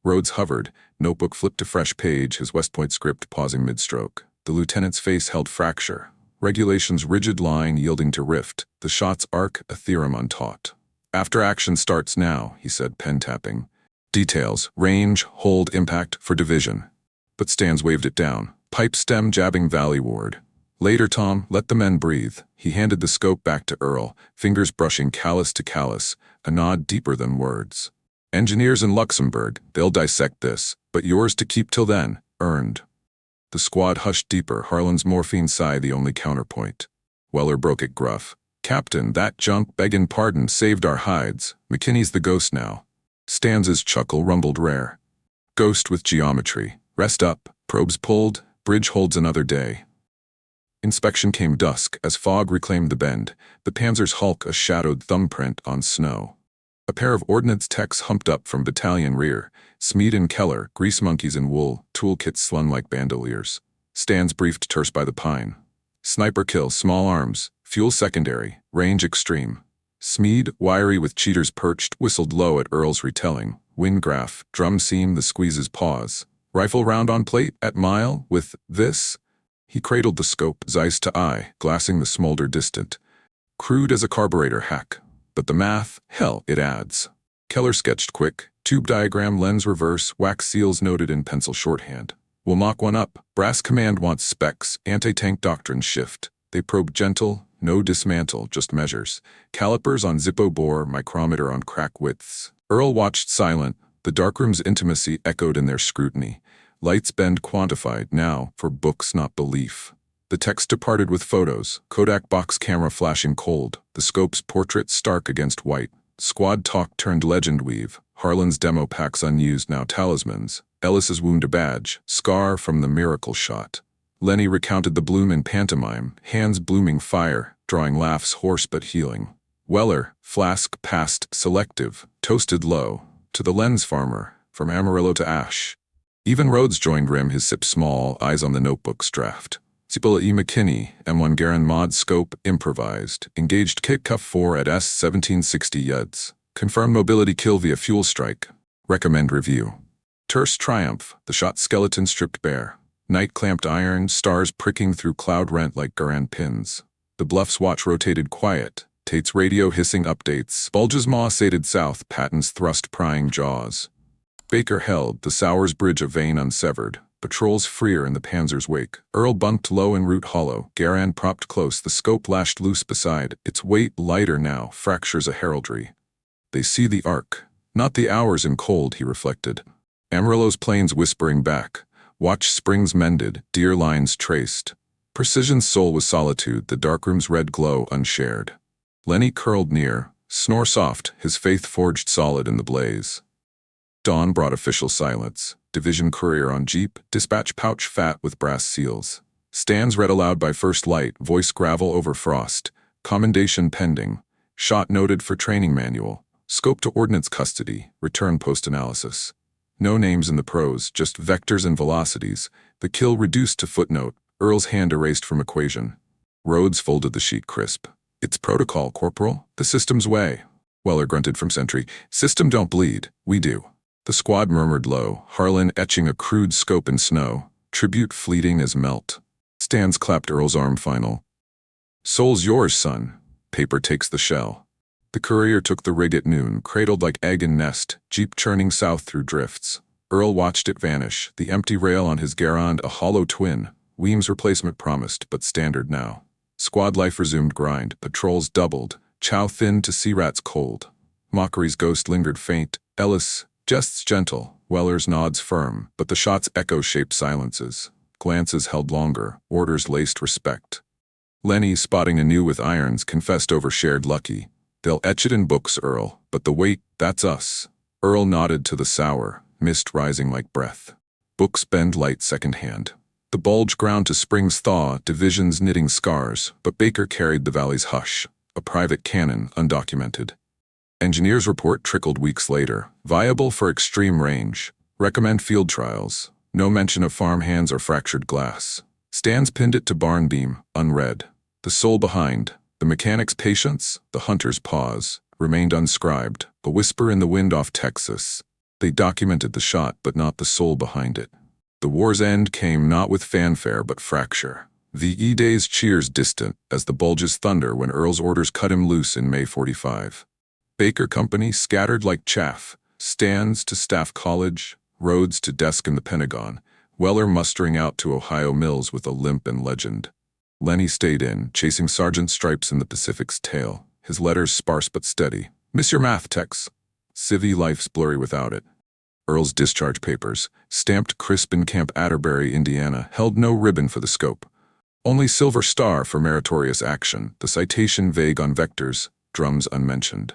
Rhodes hovered, notebook flipped to fresh page, his West Point script pausing mid-stroke. The lieutenant's face held fracture. Regulations rigid line yielding to rift, the shot's arc a theorem untaught. "After action starts now," he said, pen tapping. "Details, range, hold, impact, for division." But Stans waved it down, pipe stem jabbing valleyward. "Later, Tom, let the men breathe." He handed the scope back to Earl, fingers brushing callus to callus, a nod deeper than words. "Engineers in Luxembourg, they'll dissect this, but yours to keep till then, earned." The squad hushed deeper, Harlan's morphine sigh the only counterpoint. Weller broke it gruff. "Captain, that junk, beggin' pardon, saved our hides. McKinney's the ghost now." Stans's chuckle rumbled rare. "Ghost with geometry. Rest up, probes pulled, bridge holds another day." Inspection came dusk as fog reclaimed the bend, the Panzer's hulk a shadowed thumbprint on snow. A pair of ordnance techs humped up from battalion rear, Smead and Keller, grease monkeys in wool, toolkits slung like bandoliers. Stans briefed terse by the pine. "Sniper kill, small arms, fuel secondary, range extreme." Smead, wiry with cheaters perched, whistled low at Earl's retelling. Wind graph, drum seam, the squeeze's pause. "Rifle round on plate, at mile, with this?" He cradled the scope, Zeiss to eye, glassing the smolder distant. "Crude as a carburetor hack. But the math, hell, it adds." Keller sketched quick, tube diagram, lens reverse, wax seals noted in pencil shorthand. "We'll mock one up. Brass command wants specs, anti-tank doctrine shift." They probed gentle, no dismantle, just measures. Calipers on Zippo bore, micrometer on crack widths. Earl watched silent, the darkroom's intimacy echoed in their scrutiny. Lights bend quantified now, for books not belief. The text departed with photos, Kodak box camera flashing cold, the scope's portrait stark against white. Squad talk turned legend weave, Harlan's demo packs unused now talismans, Ellis's wound a badge, scar from the miracle shot. Lenny recounted the bloom in pantomime, hands blooming fire, drawing laughs hoarse but healing. Weller, flask passed selective, toasted low, to the lens farmer, from Amarillo to Ash. Even Rhodes joined rim, his sip small, eyes on the notebook's draft. Corporal McKinney, M1 Garan mod scope, improvised. Engaged kick cuff 4 at S 1760 Yuds. Confirmed mobility kill via fuel strike. Recommend review. Terse triumph, the shot skeleton stripped bare. Night clamped iron, stars pricking through cloud rent like Garand pins. The bluff's watch rotated quiet, Tate's radio hissing updates. Bulge's maw sated south, Patton's thrust prying jaws. Baker held, the Sauer's bridge a vein unsevered. Patrols freer in the Panzer's wake. Earl bunked low in Root Hollow. Garand propped close, the scope lashed loose beside. Its weight lighter now, fractures a heraldry. They see the arc. Not the hours in cold, he reflected. Amarillo's planes whispering back. Watch springs mended, deer lines traced. Precision's soul was solitude, the darkroom's red glow unshared. Lenny curled near, snore soft, his faith forged solid in the blaze. Dawn brought official silence. Division courier on jeep, dispatch pouch fat with brass seals. Stands read aloud by first light, voice gravel over frost. Commendation pending. Shot noted for training manual. Scope to ordnance custody, return post-analysis. No names in the prose, just vectors and velocities. The kill reduced to footnote, Earl's hand erased from equation. Rhodes folded the sheet crisp. It's protocol, Corporal. The system's way. Weller grunted from sentry. System don't bleed. We do. The squad murmured low, Harlan etching a crude scope in snow. Tribute fleeting as melt. Stans clapped Earl's arm final. Soul's yours, son. Paper takes the shell. The courier took the rig at noon, cradled like egg in nest, jeep churning south through drifts. Earl watched it vanish, the empty rail on his Garand a hollow twin. Weems' replacement promised, but standard now. Squad life resumed grind, patrols doubled, chow thinned to sea rats cold. Mockery's ghost lingered faint, Ellis, jests gentle, Weller's nods firm, but the shots echo-shaped silences. Glances held longer, orders laced respect. Lenny, spotting anew with irons, confessed over shared lucky. They'll etch it in books, Earl, but the weight, that's us. Earl nodded to the Sauer, mist rising like breath. Books bend light second-hand. The Bulge ground to spring's thaw, divisions knitting scars, but Baker carried the valley's hush, a private cannon, undocumented. Engineers' report trickled weeks later, viable for extreme range. Recommend field trials. No mention of farm hands or fractured glass. Stans pinned it to barn beam, unread. The soul behind. The mechanic's patience, the hunter's pause, remained unscribed, a whisper in the wind off Texas. They documented the shot, but not the soul behind it. The war's end came not with fanfare but fracture. VE Day's cheers distant as the Bulge's thunder when Earl's orders cut him loose in May 45. Baker Company scattered like chaff, Stans to Staff College, Rhodes to desk in the Pentagon, Weller mustering out to Ohio Mills with a limp and legend. Lenny stayed in, chasing Sergeant Stripes in the Pacific's tail, his letters sparse but steady. Miss your math, Tex. Civvy life's blurry without it. Earl's discharge papers, stamped crisp in Camp Atterbury, Indiana, held no ribbon for the scope. Only silver star for meritorious action, the citation vague on vectors, drums unmentioned.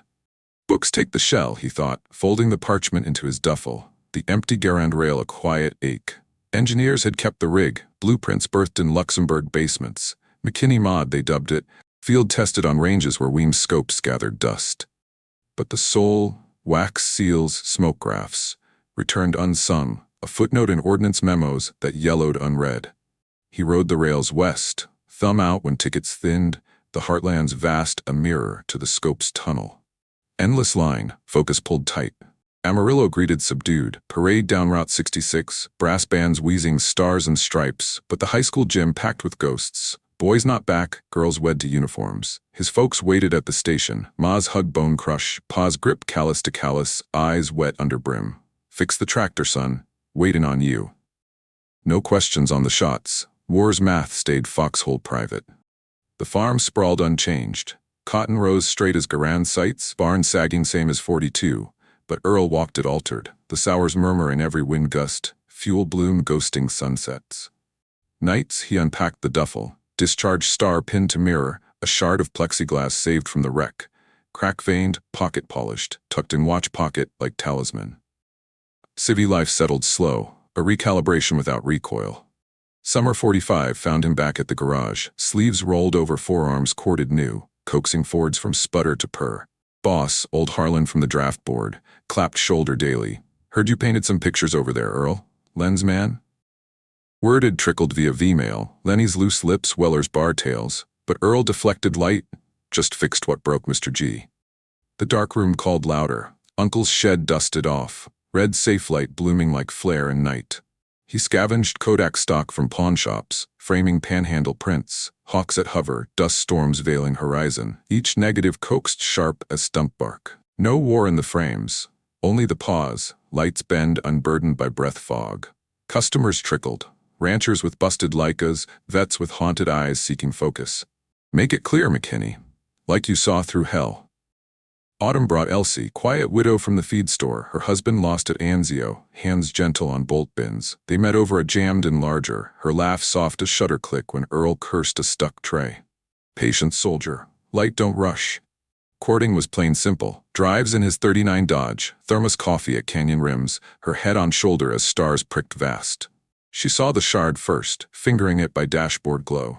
Books take the shell, he thought, folding the parchment into his duffel, the empty Garand rail a quiet ache. Engineers had kept the rig, blueprints birthed in Luxembourg basements. McKinney mod, they dubbed it, field-tested on ranges where Weems' scopes gathered dust. But the soul, wax seals, smoke graphs, returned unsung, a footnote in ordnance memos that yellowed unread. He rode the rails west, thumb out when tickets thinned, the heartland's vast a mirror to the scope's tunnel. Endless line, focus pulled tight. Amarillo greeted subdued, parade down Route 66, brass bands wheezing stars and stripes, but the high school gym packed with ghosts. Boys not back, girls wed to uniforms. His folks waited at the station, ma's hug bone crush, pa's grip callus to callus, eyes wet under brim. Fix the tractor, son. Waitin' on you. No questions on the shots. War's math stayed foxhole private. The farm sprawled unchanged. Cotton rose straight as Garand sights, barn sagging same as 42. But Earl walked it altered, the Sauer's murmur in every wind gust, fuel bloom ghosting sunsets. Nights he unpacked the duffel, discharged star pinned to mirror, a shard of plexiglass saved from the wreck, crack-veined, pocket-polished, tucked in watch pocket like talisman. Civvy life settled slow, a recalibration without recoil. Summer 45 found him back at the garage, sleeves rolled over forearms corded new, coaxing Fords from sputter to purr. Boss, old Harlan from the draft board, clapped shoulder daily. Heard you painted some pictures over there, Earl. Lens man? Word had trickled via V-mail, Lenny's loose lips, Weller's bar tails, but Earl deflected light, just fixed what broke Mr. G. The dark room called louder, Uncle's shed dusted off, red safe light blooming like flare in night. He scavenged Kodak stock from pawn shops, framing panhandle prints, hawks at hover, dust storms veiling horizon, each negative coaxed sharp as stump bark. No war in the frames, only the pause, lights bend unburdened by breath fog. Customers trickled, ranchers with busted Leicas, vets with haunted eyes seeking focus. Make it clear, McKinney, like you saw through hell. Autumn brought Elsie, quiet widow from the feed store, her husband lost at Anzio, hands gentle on bolt bins. They met over a jammed enlarger, her laugh soft as shutter click when Earl cursed a stuck tray. Patient soldier, light don't rush. Courting was plain simple. Drives in his '39 Dodge, thermos coffee at canyon rims, her head on shoulder as stars pricked vast. She saw the shard first, fingering it by dashboard glow.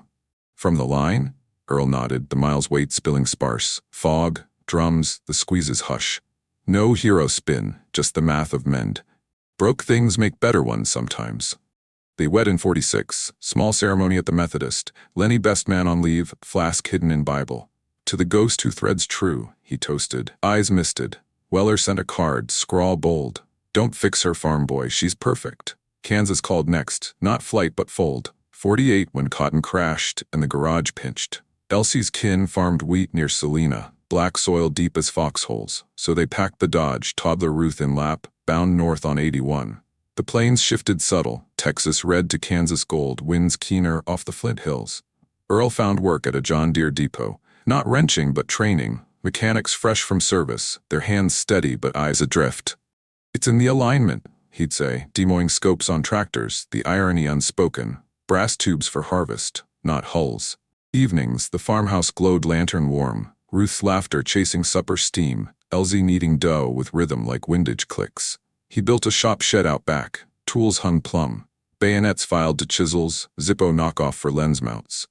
From the line? Earl nodded, the miles weight spilling sparse. Fog, drums, the squeezes hush. No hero spin, just the math of mend. Broke things make better ones sometimes. They wed in '46, small ceremony at the Methodist, Lenny best man on leave, flask hidden in Bible. To the ghost who threads true, he toasted, eyes misted. Weller sent a card, scrawl bold. Don't fix her farm boy, she's perfect. Kansas called next, not flight but fold. 48 when cotton crashed and the garage pinched. Elsie's kin farmed wheat near Salina, black soil deep as foxholes, so they packed the Dodge, toddler Ruth in lap, bound north on 81. The plains shifted subtle, Texas red to Kansas gold, winds keener off the Flint Hills. Earl found work at a John Deere depot, not wrenching but training, mechanics fresh from service, their hands steady but eyes adrift. It's in the alignment, he'd say, demoing scopes on tractors, the irony unspoken, brass tubes for harvest, not hulls. Evenings, the farmhouse glowed lantern warm, Ruth's laughter chasing supper steam, Elsie kneading dough with rhythm like windage clicks. He built a shop shed out back, tools hung plumb, bayonets filed to chisels, Zippo knockoff for lens mounts.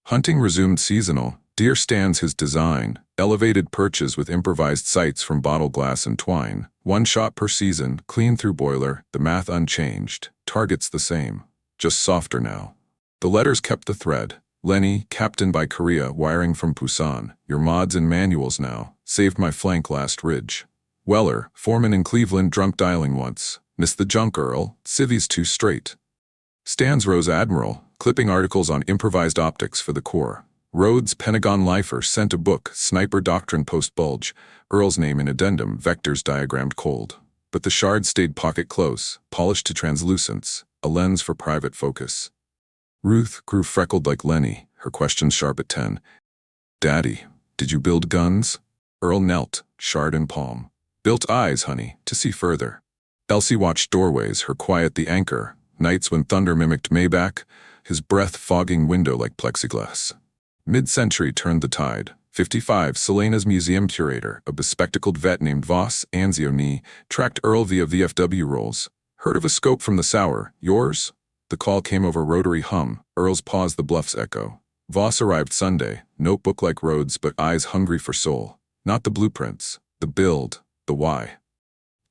Hunting resumed seasonal, deer stands his design, elevated perches with improvised sights from bottle glass and twine, 1 shot per season, clean through boiler, the math unchanged, targets the same, just softer now. The letters kept the thread. Lenny, captain by Korea, wiring from Busan, your mods and manuals now, saved my flank last ridge. Weller, foreman in Cleveland, drunk dialing once, missed the junk Earl, civvies too straight. Stans Rose Admiral, clipping articles on improvised optics for the Corps. Rhodes, Pentagon lifer, sent a book, Sniper Doctrine post Bulge, Earl's name in addendum, vectors diagrammed cold. But the shard stayed pocket close, polished to translucence, a lens for private focus. Ruth grew freckled like Lenny, her questions sharp at 10. Daddy, did you build guns? Earl knelt, shard in palm. Built eyes, honey, to see further. Elsie watched doorways, her quiet the anchor, nights when thunder mimicked Maybach, his breath fogging window like plexiglass. Mid-century turned the tide. 55, Selena's museum curator, a bespectacled vet named Voss Anzioni, tracked Earl via VFW rolls. Heard of a scope from the Sauer, yours? The call came over rotary hum, Earl's pause the bluff's echo. Voss arrived Sunday, notebook like Rhodes but eyes hungry for soul. Not the blueprints, the build, the why.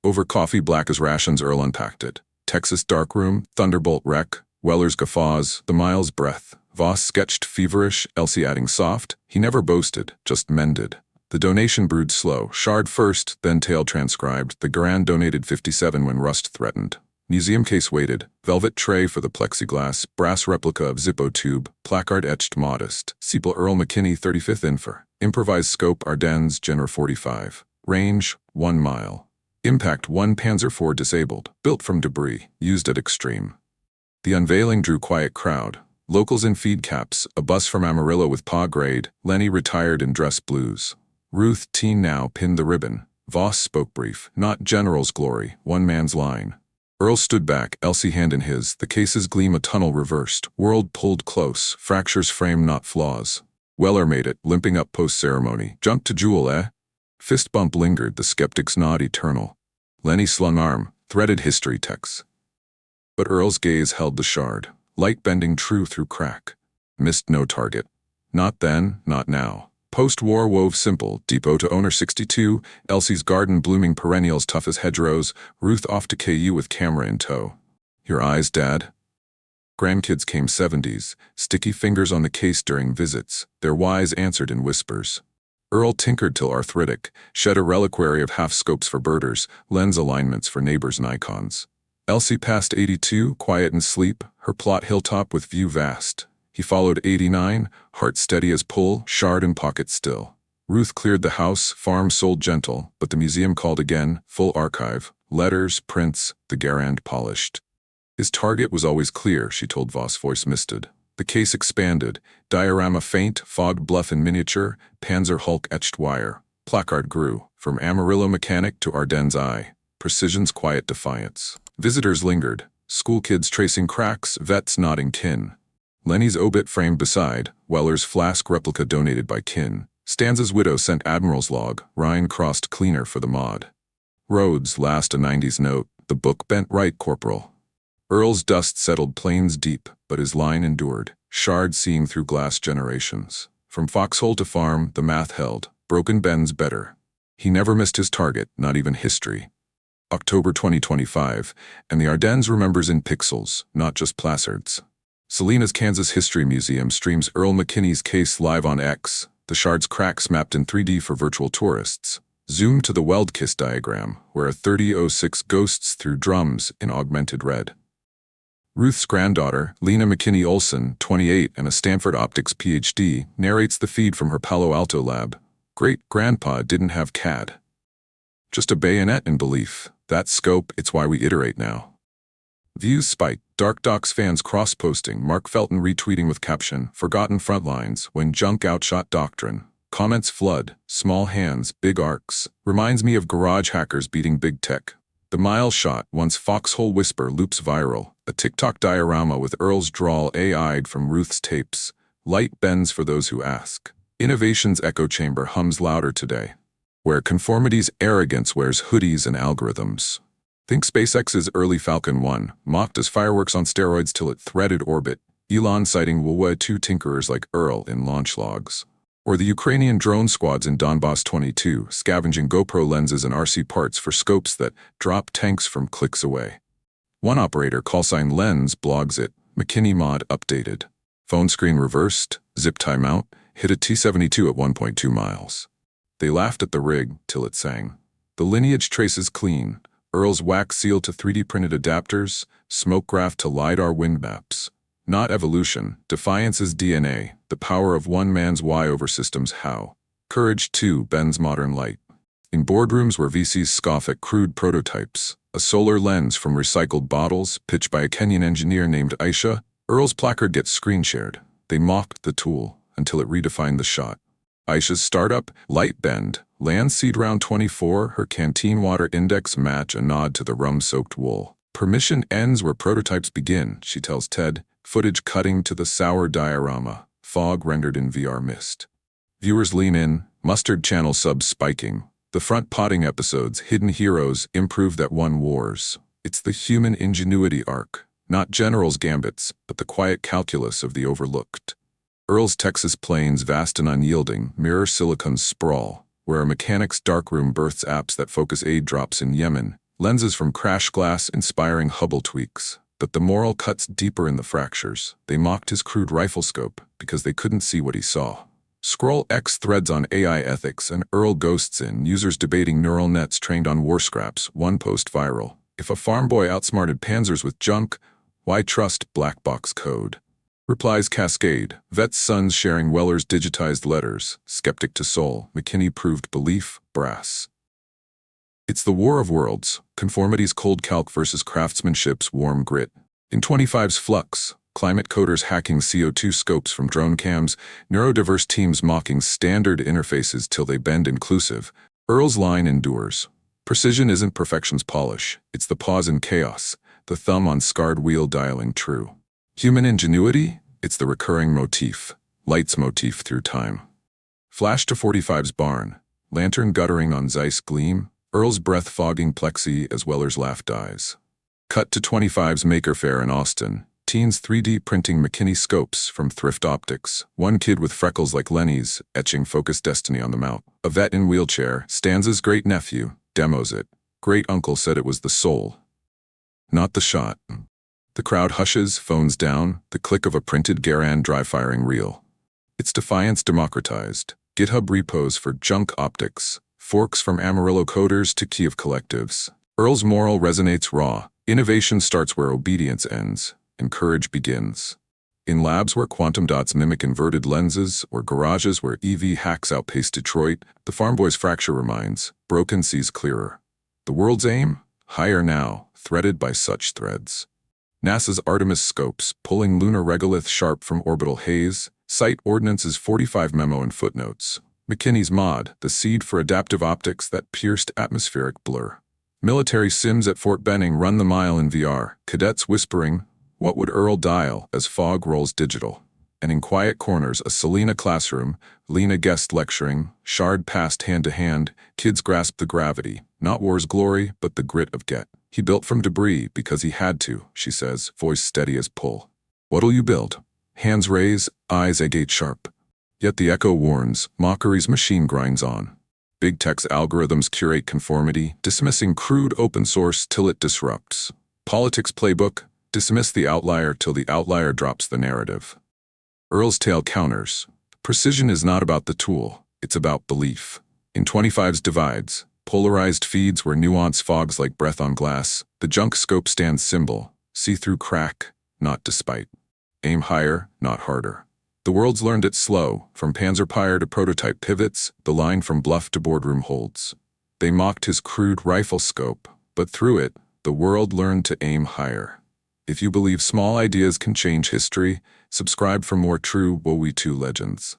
Over coffee black as rations Earl unpacked it. Texas darkroom, thunderbolt wreck, Weller's guffaws, the mile's breath. Voss sketched feverish, Elsie adding soft. He never boasted, just mended. The donation brewed slow, shard first, then tale transcribed. The Garand donated 57 when rust threatened. Museum case waited, velvet tray for the plexiglass, brass replica of Zippo tube, placard etched modest, Corporal Earl McKinney 35th Infer, improvised scope Ardennes General 45, range 1 mile, impact 1 Panzer IV disabled, built from debris, used at extreme. The unveiling drew quiet crowd, locals in feed caps, a bus from Amarillo with paw grade, Lenny retired in dress blues. Ruth, teen now, pinned the ribbon. Voss spoke brief, not general's glory, one man's line. Earl stood back, Elsie hand in his, the case's gleam a tunnel reversed, world pulled close, fractures frame not flaws. Weller made it, limping up post-ceremony. Junk to jewel, eh? Fist bump lingered, the skeptic's nod eternal. Lenny slung arm, threaded history texts. But Earl's gaze held the shard, light bending true through crack. Missed no target. Not then, not now. Post-war wove simple, depot to owner 62, Elsie's garden blooming perennials tough as hedgerows, Ruth off to KU with camera in tow. Your eyes, Dad? Grandkids came 70s, sticky fingers on the case during visits, their whys answered in whispers. Earl tinkered till arthritic, shed a reliquary of half-scopes for birders, lens alignments for neighbors' Nikons. Elsie passed 82, quiet in sleep, her plot hilltop with view vast. He followed 89, heart steady as pull, shard in pocket still. Ruth cleared the house, farm sold gentle, but the museum called again, full archive, letters, prints, the Garand polished. His target was always clear, she told Voss, voice misted. The case expanded, diorama faint, fog bluff in miniature, Panzer Hulk etched wire. Placard grew, from Amarillo mechanic to Ardennes eye, precision's quiet defiance. Visitors lingered, school kids tracing cracks, vets nodding kin. Lenny's obit framed beside, Weller's flask replica donated by kin. Stanza's widow sent Admiral's log, Rhine crossed cleaner for the mod. Rhodes, last a 90s note, the book bent right, Corporal. Earl's dust settled plains deep, but his line endured, shard seeing through glass generations. From foxhole to farm, the math held, broken bends better. He never missed his target, not even history. October 2025, and the Ardennes remembers in pixels, not just placards. Selena's Kansas History Museum streams Earl McKinney's case live on X, the shard's cracks mapped in 3D for virtual tourists. Zoom to the weld kiss diagram, where a 3006 ghosts through drums in augmented red. Ruth's granddaughter, Lena McKinney Olson, 28 and a Stanford optics PhD, narrates the feed from her Palo Alto lab. Great-grandpa didn't have CAD. Just a bayonet in belief. That scope, it's why we iterate now. Views spike, Dark Docs fans cross-posting, Mark Felton retweeting with caption, Forgotten Frontlines, when junk outshot doctrine. Comments flood, small hands, big arcs. Reminds me of garage hackers beating big tech. The mile shot, once foxhole whisper, loops viral. A TikTok diorama with Earl's drawl AI'd from Ruth's tapes. Light bends for those who ask. Innovation's echo chamber hums louder today. Where conformity's arrogance wears hoodies and algorithms. Think SpaceX's early Falcon 1, mocked as fireworks on steroids till it threaded orbit, Elon citing WW2 tinkerers like Earl in launch logs. Or the Ukrainian drone squads in Donbass 22, scavenging GoPro lenses and RC parts for scopes that drop tanks from clicks away. One operator, callsign Lens, blogs it, McKinney mod updated. Phone screen reversed, zip tie mount, hit a T-72 at 1.2 miles. They laughed at the rig till it sang. The lineage traces clean. Earl's wax sealed to 3D printed adapters, smoke graph to LiDAR wind maps. Not evolution, defiance's DNA, the power of one man's why over systems how. Courage, too, bends modern light. In boardrooms where VCs scoff at crude prototypes, a solar lens from recycled bottles, pitched by a Kenyan engineer named Aisha, Earl's placard gets screen shared. They mocked the tool until it redefined the shot. Aisha's startup, Light Bend, lands seed round 24, her canteen water index match a nod to the rum-soaked wool. Permission ends where prototypes begin, she tells Ted, footage cutting to the Sauer diorama, fog rendered in VR mist. Viewers lean in, mustard channel subs spiking. The front potting episodes, hidden heroes, improve that won wars. It's the human ingenuity arc, not generals' gambits, but the quiet calculus of the overlooked. Earl's Texas plains, vast and unyielding, mirror Silicon's sprawl, where a mechanic's darkroom births apps that focus aid drops in Yemen, lenses from crash glass inspiring Hubble tweaks. But the moral cuts deeper in the fractures. They mocked his crude rifle scope because they couldn't see what he saw. Scroll X threads on AI ethics and Earl ghosts in, users debating neural nets trained on war scraps, one post viral. If a farm boy outsmarted panzers with junk, why trust black box code? Replies cascade, vets' sons sharing Weller's digitized letters, skeptic to soul, McKinney proved belief, brass. It's the war of worlds, conformity's cold calc versus craftsmanship's warm grit. In 25's Flux, climate coders hacking CO2 scopes from drone cams, neurodiverse teams mocking standard interfaces till they bend inclusive, Earl's line endures. Precision isn't perfection's polish, it's the pause in chaos, the thumb on scarred wheel dialing true. Human ingenuity? It's the recurring motif, light's motif through time. Flash to 45's barn, lantern guttering on Zeiss gleam, Earl's breath fogging plexi as Weller's laugh dies. Cut to 25's Maker Faire in Austin, teens 3D printing McKinney scopes from Thrift Optics, one kid with freckles like Lenny's, etching focused destiny on the mount. A vet in wheelchair, Stanza's great-nephew, demos it. Great-uncle said it was the soul, not the shot. The crowd hushes, phones down, the click of a printed Garand dry-firing reel. It's defiance democratized. GitHub repos for junk optics, forks from Amarillo coders to Kiev collectives. Earl's moral resonates raw, Innovation starts where obedience ends, and courage begins. In labs where quantum dots mimic inverted lenses, or garages where EV hacks outpace Detroit, the farm boy's fracture reminds, broken sees clearer. The world's aim? Higher now, threaded by such threads. NASA's Artemis scopes, pulling lunar regolith sharp from orbital haze, cite Ordnance's 45 memo and footnotes. McKinney's mod, the seed for adaptive optics that pierced atmospheric blur. Military sims at Fort Benning run the mile in VR, cadets whispering, "What would Earl dial?" as fog rolls digital. And in quiet corners, a Selena classroom, Lena guest lecturing, shard passed hand to hand, kids grasp the gravity, not war's glory, but the grit of get. He built from debris because he had to, she says, voice steady as pull. What'll you build? Hands raise, eyes agate sharp. Yet the echo warns, mockery's machine grinds on. Big tech's algorithms curate conformity, dismissing crude open source till it disrupts. Politics playbook, dismiss the outlier till the outlier drops the narrative. Earl's tale counters. Precision is not about the tool, it's about belief. In 25's divides, polarized feeds where nuance fogs like breath on glass, the junk scope stands symbol, see through crack, not despite. Aim higher, not harder. The world's learned it slow, from Panzer IV to prototype pivots, the line from bluff to boardroom holds. They mocked his crude rifle scope, but through it, the world learned to aim higher. If you believe small ideas can change history, subscribe for more true Woe We Two legends.